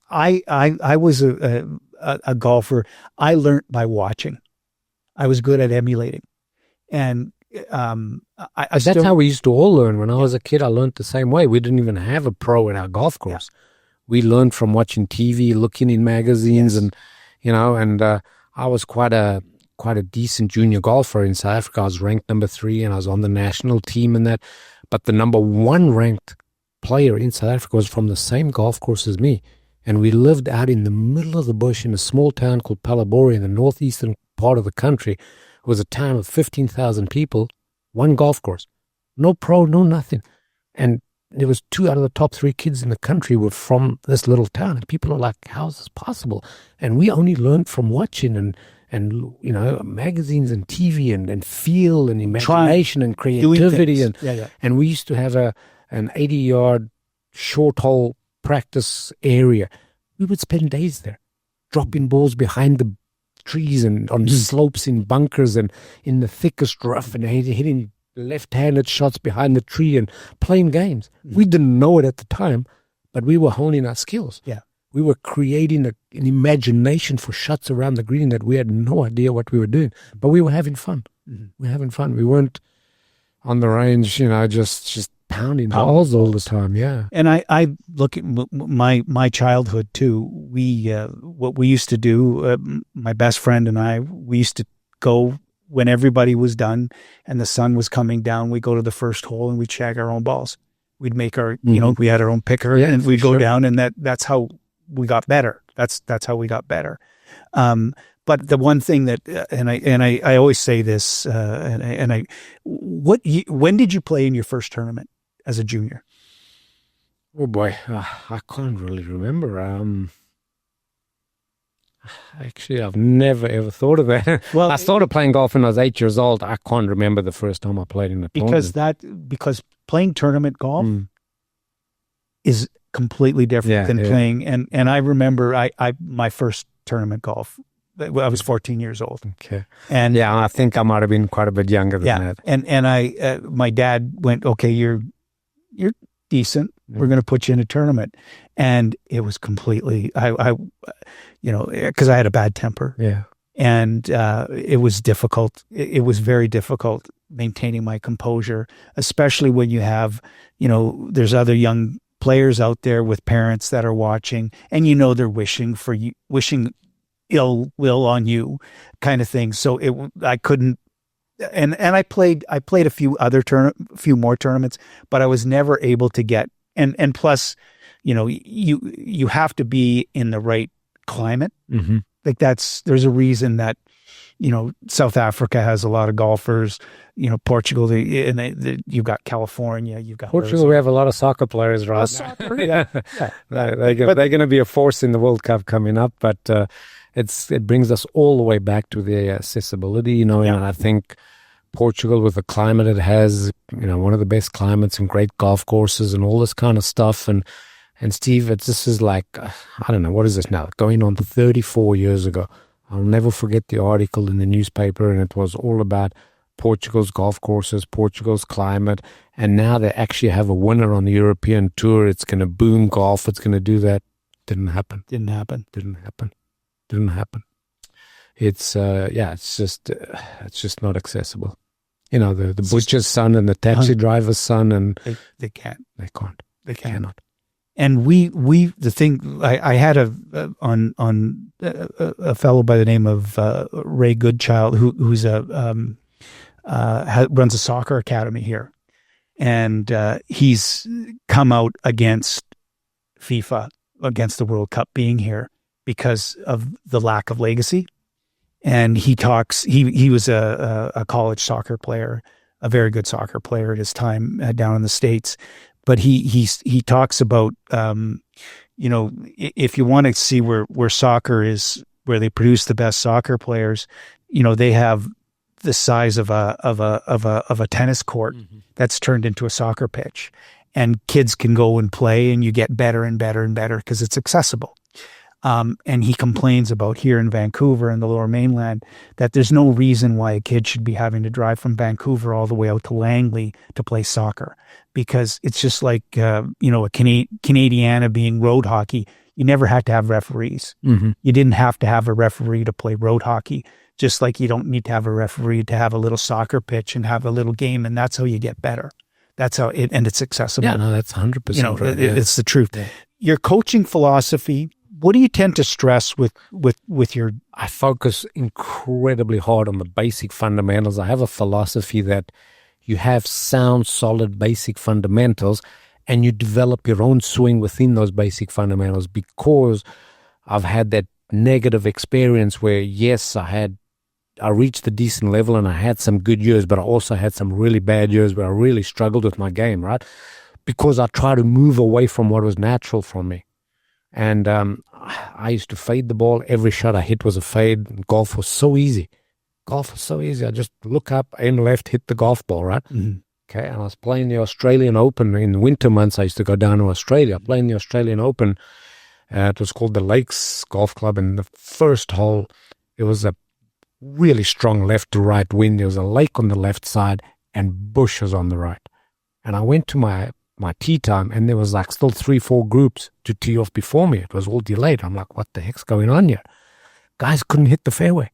I was a golfer. I learned by watching. I was good at emulating. And that's how we used to all learn. When I was a kid, I learned the same way. We didn't even have a pro at our golf course. Yeah. We learned from watching TV, looking in magazines, and you know. And I was quite a decent junior golfer in South Africa. I was ranked number 3, and I was on the national team and that. But the number 1 ranked player in South Africa was from the same golf course as me, and we lived out in the middle of the bush in a small town called Palabori in the northeastern part of the country. It was a town of 15,000 people, 1 golf course, no pro, no nothing. And there was 2 out of the top 3 kids in the country were from this little town. And people are like, how is this possible? And we only learned from watching and you know, magazines and TV and feel and imagination and creativity. And we used to have an 80-yard short hole practice area. We would spend days there, dropping balls behind the trees and on slopes in bunkers and in the thickest rough and hitting left-handed shots behind the tree and playing games. We didn't know it at the time, but we were honing our skills. Yeah. We were creating an imagination for shots around the green that we had no idea what we were doing, but we were having fun. We were having fun. We weren't on the range, you know, just pounding balls all the time. Yeah. And I look at my childhood too. What we used to do, my best friend and I, we used to go when everybody was done and the sun was coming down. We go to the first hole and we'd shag our own balls. We'd make our, you know, we had our own picker and we'd go down, and that's how we got better. That's how we got better. But the one thing that, and I always say this, when did you play in your first tournament as a junior? Oh boy, I can't really remember. Actually, I've never ever thought of that. Well, I started playing golf when I was 8 years old. I can't remember the first time I played in a tournament. Because playing tournament golf is completely different than playing. And I remember my first tournament golf. I was 14 years old. Okay. And I think I might have been quite a bit younger than that. And my dad went, okay, you're decent. We're going to put you in a tournament. And it was completely, because I had a bad temper. Yeah. And it was difficult. It was very difficult maintaining my composure, especially when you have, there's other young players out there with parents that are watching, and they're wishing ill will on you, kind of thing. So I couldn't, and I played a few more tournaments, but I was never able to get, and plus, you have to be in the right climate. Mm-hmm. Like there's a reason that, South Africa has a lot of golfers, Portugal, you've got California, you've got Portugal. We have a lot of soccer players, right? Soccer, yeah. They're going to be a force in the World Cup coming up, but it brings us all the way back to the accessibility, and I think Portugal, with the climate it has, one of the best climates and great golf courses and all this kind of stuff, and Steve, this is like, I don't know, what is this now? Going on 34 years ago. I'll never forget the article in the newspaper, and it was all about Portugal's golf courses, Portugal's climate, and now they actually have a winner on the European Tour. It's going to boom golf. It's going to do that. Didn't happen. It's it's just not accessible. The butcher's son and the taxi driver's son, and they can't. They cannot. And the thing, I had a fellow by the name of Ray Goodchild, who's runs a soccer academy here, and he's come out against FIFA, against the World Cup being here because of the lack of legacy. And he talks. He was a college soccer player, a very good soccer player at his time down in the States. But he talks about, if you want to see where soccer is, where they produce the best soccer players, they have the size of a tennis court that's turned into a soccer pitch, and kids can go and play, and you get better and better and better because it's accessible. And he complains about here in Vancouver and the Lower Mainland that there's no reason why a kid should be having to drive from Vancouver all the way out to Langley to play soccer, because it's just like, a Canadiana being road hockey. You never had to have referees. Mm-hmm. You didn't have to have a referee to play road hockey, just like you don't need to have a referee to have a little soccer pitch and have a little game. And that's how you get better. That's how and it's accessible. Yeah, no, that's 100% right. It's the truth. Yeah. Your coaching philosophy, what do you tend to stress with your? I focus incredibly hard on the basic fundamentals. I have a philosophy that you have sound, solid, basic fundamentals, and you develop your own swing within those basic fundamentals, because I've had that negative experience where, yes, I reached a decent level and I had some good years, but I also had some really bad years where I really struggled with my game, right? Because I try to move away from what was natural for me. And I used to fade the ball. Every shot I hit was a fade. Golf was so easy. I just look up, aim left, hit the golf ball, right? Mm-hmm. Okay, and I was playing the Australian Open. In the winter months, I used to go down to Australia, playing the Australian Open. It was called the Lakes Golf Club. And the first hole, it was a really strong left to right wind. There was a lake on the left side and bushes on the right. And I went to my tee time, and there was like still 3-4 groups to tee off before me. It was all delayed. I'm like, what the heck's going on here? Guys couldn't hit the fairway.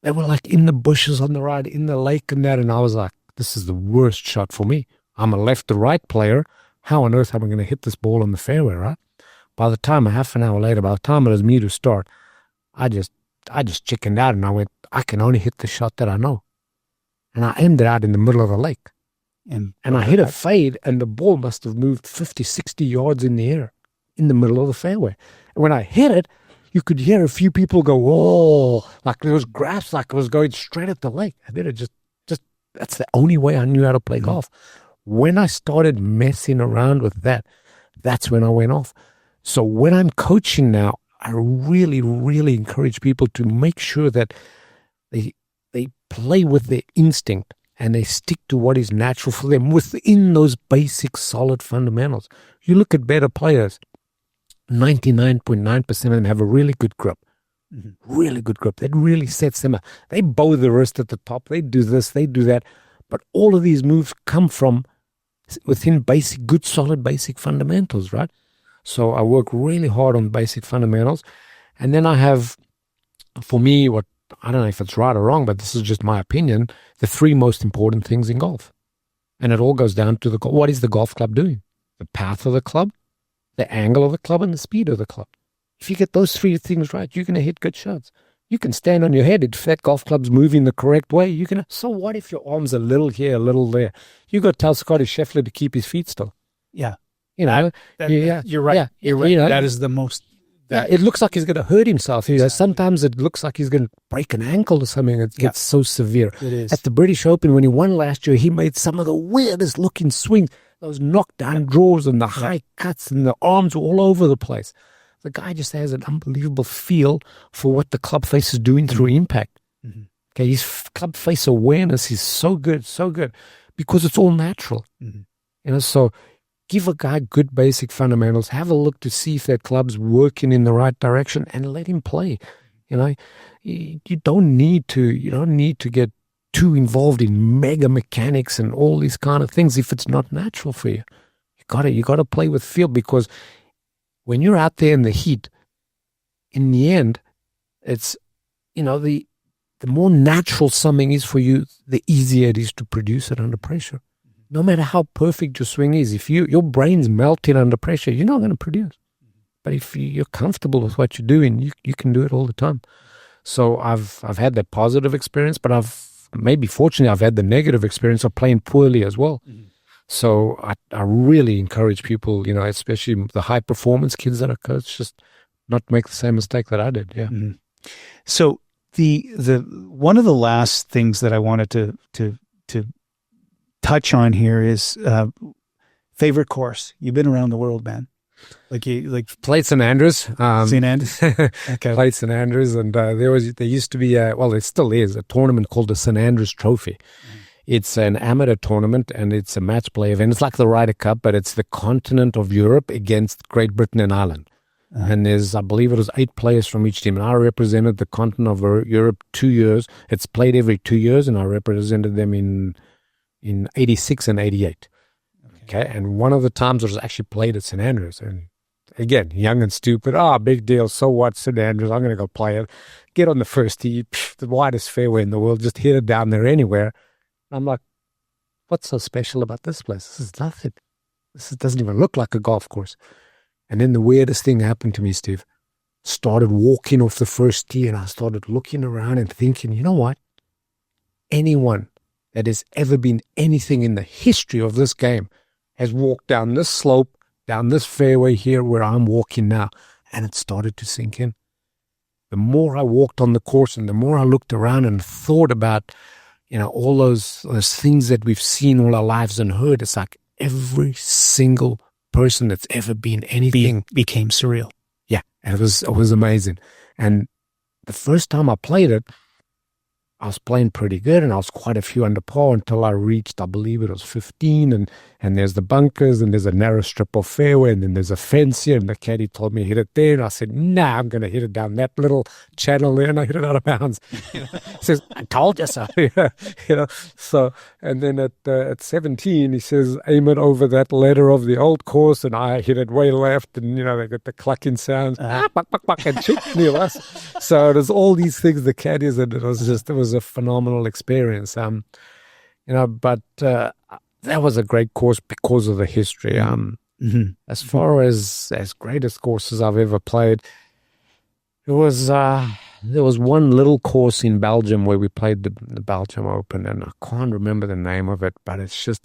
They were like in the bushes on the right, in the lake and that. And I was like, this is the worst shot for me. I'm a left to right player. How on earth am I going to hit this ball on the fairway, right? By the time, half an hour later, by the time it was me to start, I just chickened out, and I went, I can only hit the shot that I know. And I ended out in the middle of the lake. And I hit a fade, and the ball must have moved 50, 60 yards in the air in the middle of the fairway. And when I hit it, you could hear a few people go, whoa, like there was grass, like it was going straight at the lake. And then it just that's the only way I knew how to play golf. When I started messing around with that, that's when I went off. So when I'm coaching now, I really, really encourage people to make sure that they play with their instinct and they stick to what is natural for them within those basic, solid fundamentals. You look at better players, 99.9% of them have a really good grip. Mm-hmm. Really good grip. That really sets them up. They bow the wrist at the top. They do this, they do that. But all of these moves come from within basic, good, solid, basic fundamentals, right? So I work really hard on basic fundamentals. And then I have, for me, what I don't know if it's right or wrong, but this is just my opinion, the three most important things in golf. And it all goes down to what is the golf club doing? The path of the club, the angle of the club, and the speed of the club. If you get those three things right, you're going to hit good shots. You can stand on your head. If that golf club's moving the correct way, you can. So what if your arm's a little here, a little there? You got to tell Scotty Scheffler to keep his feet still. Yeah. You know, you're right. Yeah, you're right. You know, that is the most. It looks like he's going to hurt himself. You know, sometimes it looks like he's going to break an ankle or something. It gets so severe. It is. At the British Open, when he won last year, he made some of the weirdest looking swings. Those knockdown draws and the high cuts and the arms were all over the place. The guy just has an unbelievable feel for what the club face is doing through impact. Mm-hmm. Okay, his club face awareness is so good, because it's all natural. Mm-hmm. You know, so give a guy good basic fundamentals. Have a look to see if that club's working in the right direction, and let him play. You know, you don't need to get too involved in mega mechanics and all these kind of things if it's not natural for you. You got to play with feel, because when you're out there in the heat, in the end, it's, you know, the more natural something is for you, the easier it is to produce it under pressure. No matter how perfect your swing is, if your brain's melting under pressure, you're not going to produce. But if you're comfortable with what you're doing, you can do it all the time. So I've had that positive experience, but fortunately I've had the negative experience of playing poorly as well. Mm-hmm. So I really encourage people, you know, especially the high performance kids that are coached, just not make the same mistake that I did. Yeah. Mm-hmm. So the one of the last things that I wanted to touch on here is favorite course. You've been around the world, man. Like played St Andrews. St Andrews. Okay. Played St Andrews, and there used to be it still is a tournament called the St Andrews Trophy. Mm-hmm. It's an amateur tournament, and it's a match play event. It's like the Ryder Cup, but it's the continent of Europe against Great Britain and Ireland. Uh-huh. And there's, I believe it was 8 players from each team. And I represented the continent of Europe 2 years. It's played every 2 years, and I represented them in 86 and 88. Okay. And one of the times it was actually played at St Andrews. And again, young and stupid. Big deal. So what, St Andrews? I'm going to go play it. Get on the first tee, the widest fairway in the world. Just hit it down there anywhere. I'm like, what's so special about this place? This is nothing. Doesn't even look like a golf course. And then the weirdest thing happened to me, Steve. Started walking off the first tee, and I started looking around and thinking, you know what? Anyone that has ever been anything in the history of this game has walked down this slope, down this fairway here where I'm walking now. And it started to sink in. The more I walked on the course and the more I looked around and thought about, you know, all those things that we've seen all our lives and heard, it's like every single person that's ever been anything became surreal. Yeah, and it was amazing. And the first time I played it, I was playing pretty good, and I was quite a few under par until I reached, I believe it was 15, and there's the bunkers, and there's a narrow strip of fairway, and then there's a fence here, and the caddy told me hit it there, and I said, nah, I'm going to hit it down that little channel there, and I hit it out of bounds. He says, I told you so. Yeah, you know, so, and then at 17, he says, aim it over that ladder of the old course, and I hit it way left, and, you know, they got the clucking sounds, buck, buck, buck, and shoot near us. So there's all these things, the caddies, and it was a phenomenal experience, you know. But that was a great course because of the history. As far as greatest courses I've ever played, there was one little course in Belgium where we played the Belgium Open, and I can't remember the name of it, but it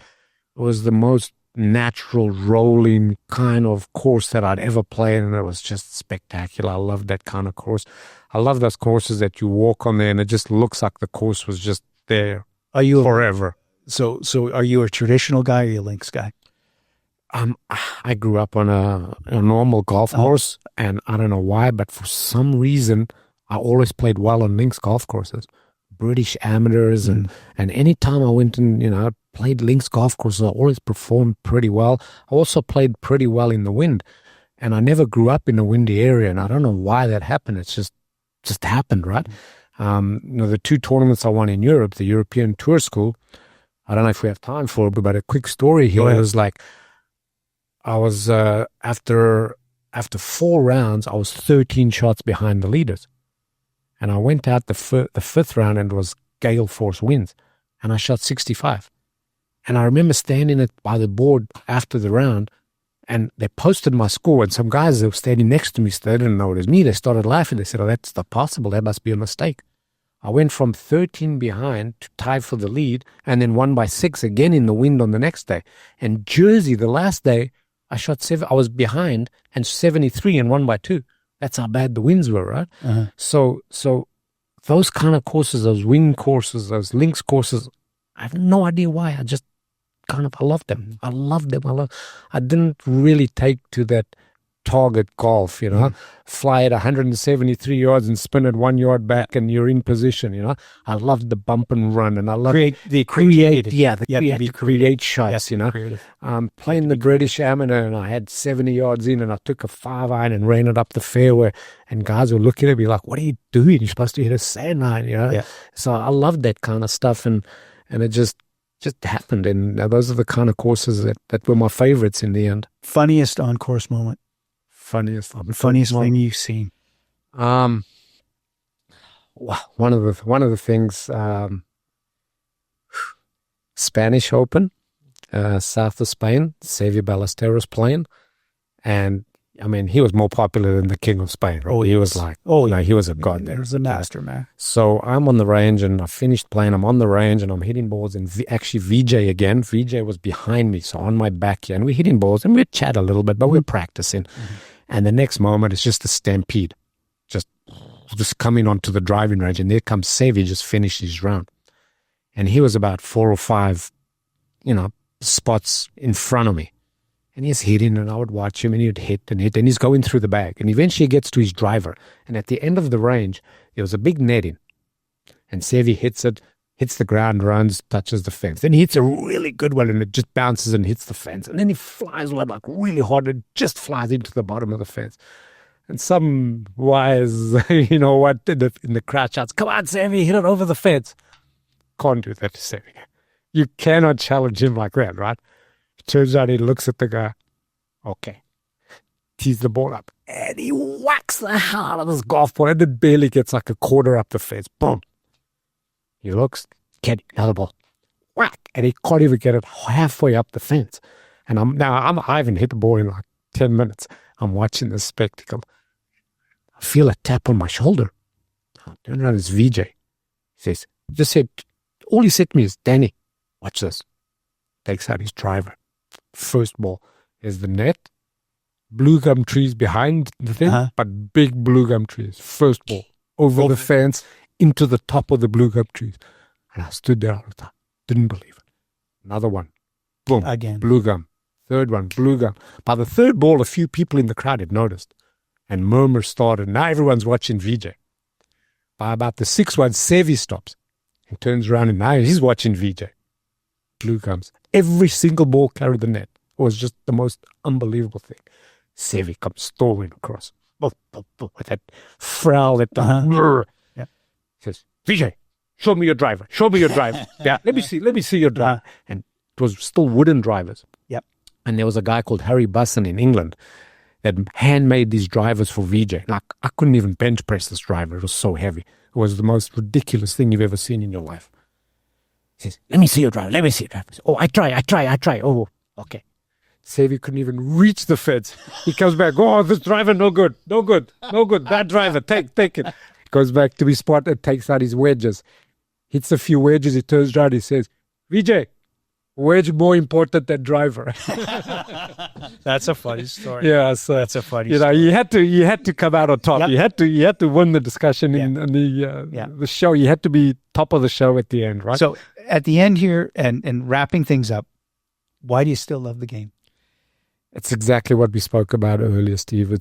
was the most natural rolling kind of course that I'd ever played, and it was just spectacular. I love that kind of course. I love those courses that you walk on there and it just looks like the course was just there forever. So are you a traditional guy or are you a links guy? I grew up on a normal golf course, and I don't know why, but for some reason I always played well on links golf courses, British amateurs, and any time I went and, you know, played links golf courses, I always performed pretty well. I also played pretty well in the wind, and I never grew up in a windy area, and I don't know why that happened. It's just happened, right? You know, the 2 tournaments I won in Europe, the European Tour School, I don't know if we have time for it, but a quick story here. It was like, I was, after 4 rounds, I was 13 shots behind the leaders. And I went out the fifth round and it was gale force winds. And I shot 65. And I remember standing by the board after the round, and they posted my score, and some guys that were standing next to me, they didn't know it was me. They started laughing. They said, "Oh, that's not possible. That must be a mistake." I went from 13 behind to tie for the lead, and then won by 6 again in the wind on the next day. And Jersey, the last day, I shot 7. I was behind and 73 and won by 2. That's how bad the winds were, right? Uh-huh. So those kind of courses, those wind courses, those links courses, I have no idea why. I just I love them. I love them. I didn't really take to that target golf, fly at 173 yards and spin it 1 yard back and you're in position, I loved the bump and run, and I love create shots, playing the British Amateur, and I had 70 yards in and I took a 5-iron and ran it up the fairway, and guys were looking at me like, "What are you doing? You're supposed to hit a sand line," Yeah. So I loved that kind of stuff, and it just happened, and those are the kind of courses that were my favorites in the end. Funniest on-course moment? Funniest thing you've seen? One of the things, Spanish Open, south of Spain, Xavier Ballesteros playing, and I mean, he was more popular than the King of Spain. Right? He was like, he was a god there. He was a master, man. So I'm on the range, and I finished playing. I'm on the range, and I'm hitting balls. And actually, Vijay again. Vijay was behind me, so on my back here. And we're hitting balls, and we'd chat a little bit, but we're practicing. Mm-hmm. And the next moment, it's just a stampede. Just coming onto the driving range, and there comes Xavier, just finished his round. And he was about 4 or 5, spots in front of me. And he's hitting, and I would watch him, and he would hit, and he's going through the bag. And eventually he gets to his driver. And at the end of the range, there was a big netting. And Sevi hits the ground, runs, touches the fence. Then he hits a really good one, and it just bounces and hits the fence. And then he flies one like really hard, and just flies into the bottom of the fence. And some wise, in the crowd shouts, "Come on, Sevi, hit it over the fence." Can't do that to Sevi. You cannot challenge him like that, right? Turns out he looks at the guy. Okay. Tees the ball up. And he whacks the hell out of this golf ball. And it barely gets like a quarter up the fence. Boom. He looks. Get another ball. Whack. And he can't even get it halfway up the fence. And I haven't hit the ball in like 10 minutes. I'm watching this spectacle. I feel a tap on my shoulder. I turn around, it's Vijay. He says, all he said to me is, "Danny, watch this." Takes out his driver. First ball is the net, blue gum trees behind the thing, but big blue gum trees. First ball over the fence into the top of the blue gum trees. And I stood there all the time. Didn't believe it. Another one. Boom. Again. Blue gum. Third one. Blue gum. By the third ball, a few people in the crowd had noticed. And murmurs started. Now everyone's watching Vijay. By about the sixth one, Sevi stops. He turns around and now he's watching Vijay. Blue gums. Every single ball carried the net. It was just the most unbelievable thing. Sevi comes storming across with that frown, that Yeah. He says, "Vijay, show me your driver. Show me your driver." Yeah, let me see your driver. And it was still wooden drivers. Yep. And there was a guy called Harry Busson in England that handmade these drivers for Vijay. Like, I couldn't even bench press this driver. It was so heavy. It was the most ridiculous thing you've ever seen in your life. He says, "Let me see your driver. Let me see your driver." "Oh, I try. Oh, okay." Sevi couldn't even reach the fence. He comes back. "Oh, this driver, no good. Bad driver. Take it." Goes back to his spot and takes out his wedges. Hits a few wedges. He turns around. He says, "Vijay, wedge more important than driver." That's a funny story. Yeah, so that's a funny story. You had to come out on top. Yep. You had to win the discussion in the show. You had to be top of the show at the end, right? So at the end here and wrapping things up, why do you still love the game? It's exactly what we spoke about earlier, Steve.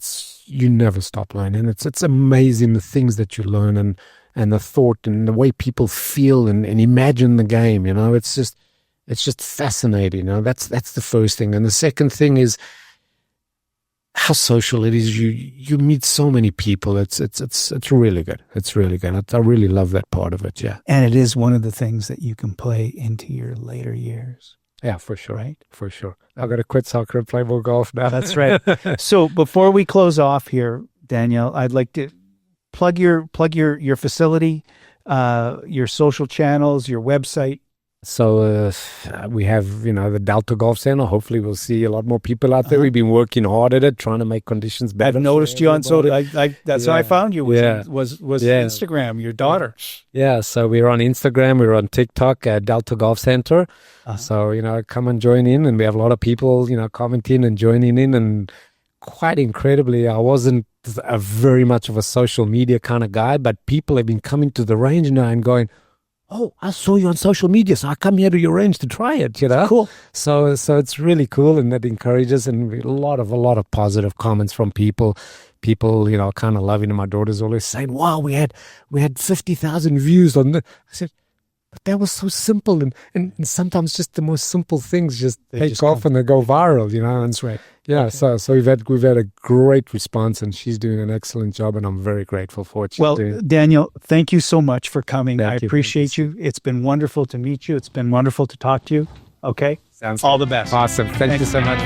You never stop learning. It's amazing the things that you learn and the thought and the way people feel and imagine the game. It's just fascinating. That's the first thing. And the second thing is how social it is. You meet so many people. It's really good. It's really good. I really love that part of it. Yeah. And it is one of the things that you can play into your later years. Yeah, for sure. Right? For sure. I've got to quit soccer and play more golf now. That's right. So before we close off here, Daniel, I'd like to plug your facility, your social channels, your website. So we have, the Delta Golf Center. Hopefully we'll see a lot more people out there. We've been working hard at it, trying to make conditions better. I've noticed you on social. That's how I found you. Was Yeah. Instagram, your daughter. Yeah, so we're on Instagram, we're on TikTok at Delta Golf Center. So, come and join in. And we have a lot of people, commenting and joining in. And quite incredibly, I wasn't very much of a social media kind of guy, but people have been coming to the range now and going, "Oh, I saw you on social media, so I come here to your range to try it." Cool. So it's really cool, and that encourages, and a lot of positive comments from people. People, kind of loving it. My daughter's always saying, "Wow, we had 50,000 views on the." I said, "But that was so simple, and sometimes just the most simple things just take off and they go viral, And That's right. yeah, okay. So we've had a great response, and she's doing an excellent job, and I'm very grateful for what she's doing. Daniel, thank you so much for coming. I appreciate you. Thanks. It's been wonderful to meet you. It's been wonderful to talk to you. Okay? Sounds all good. The best. Awesome. Thank you so much.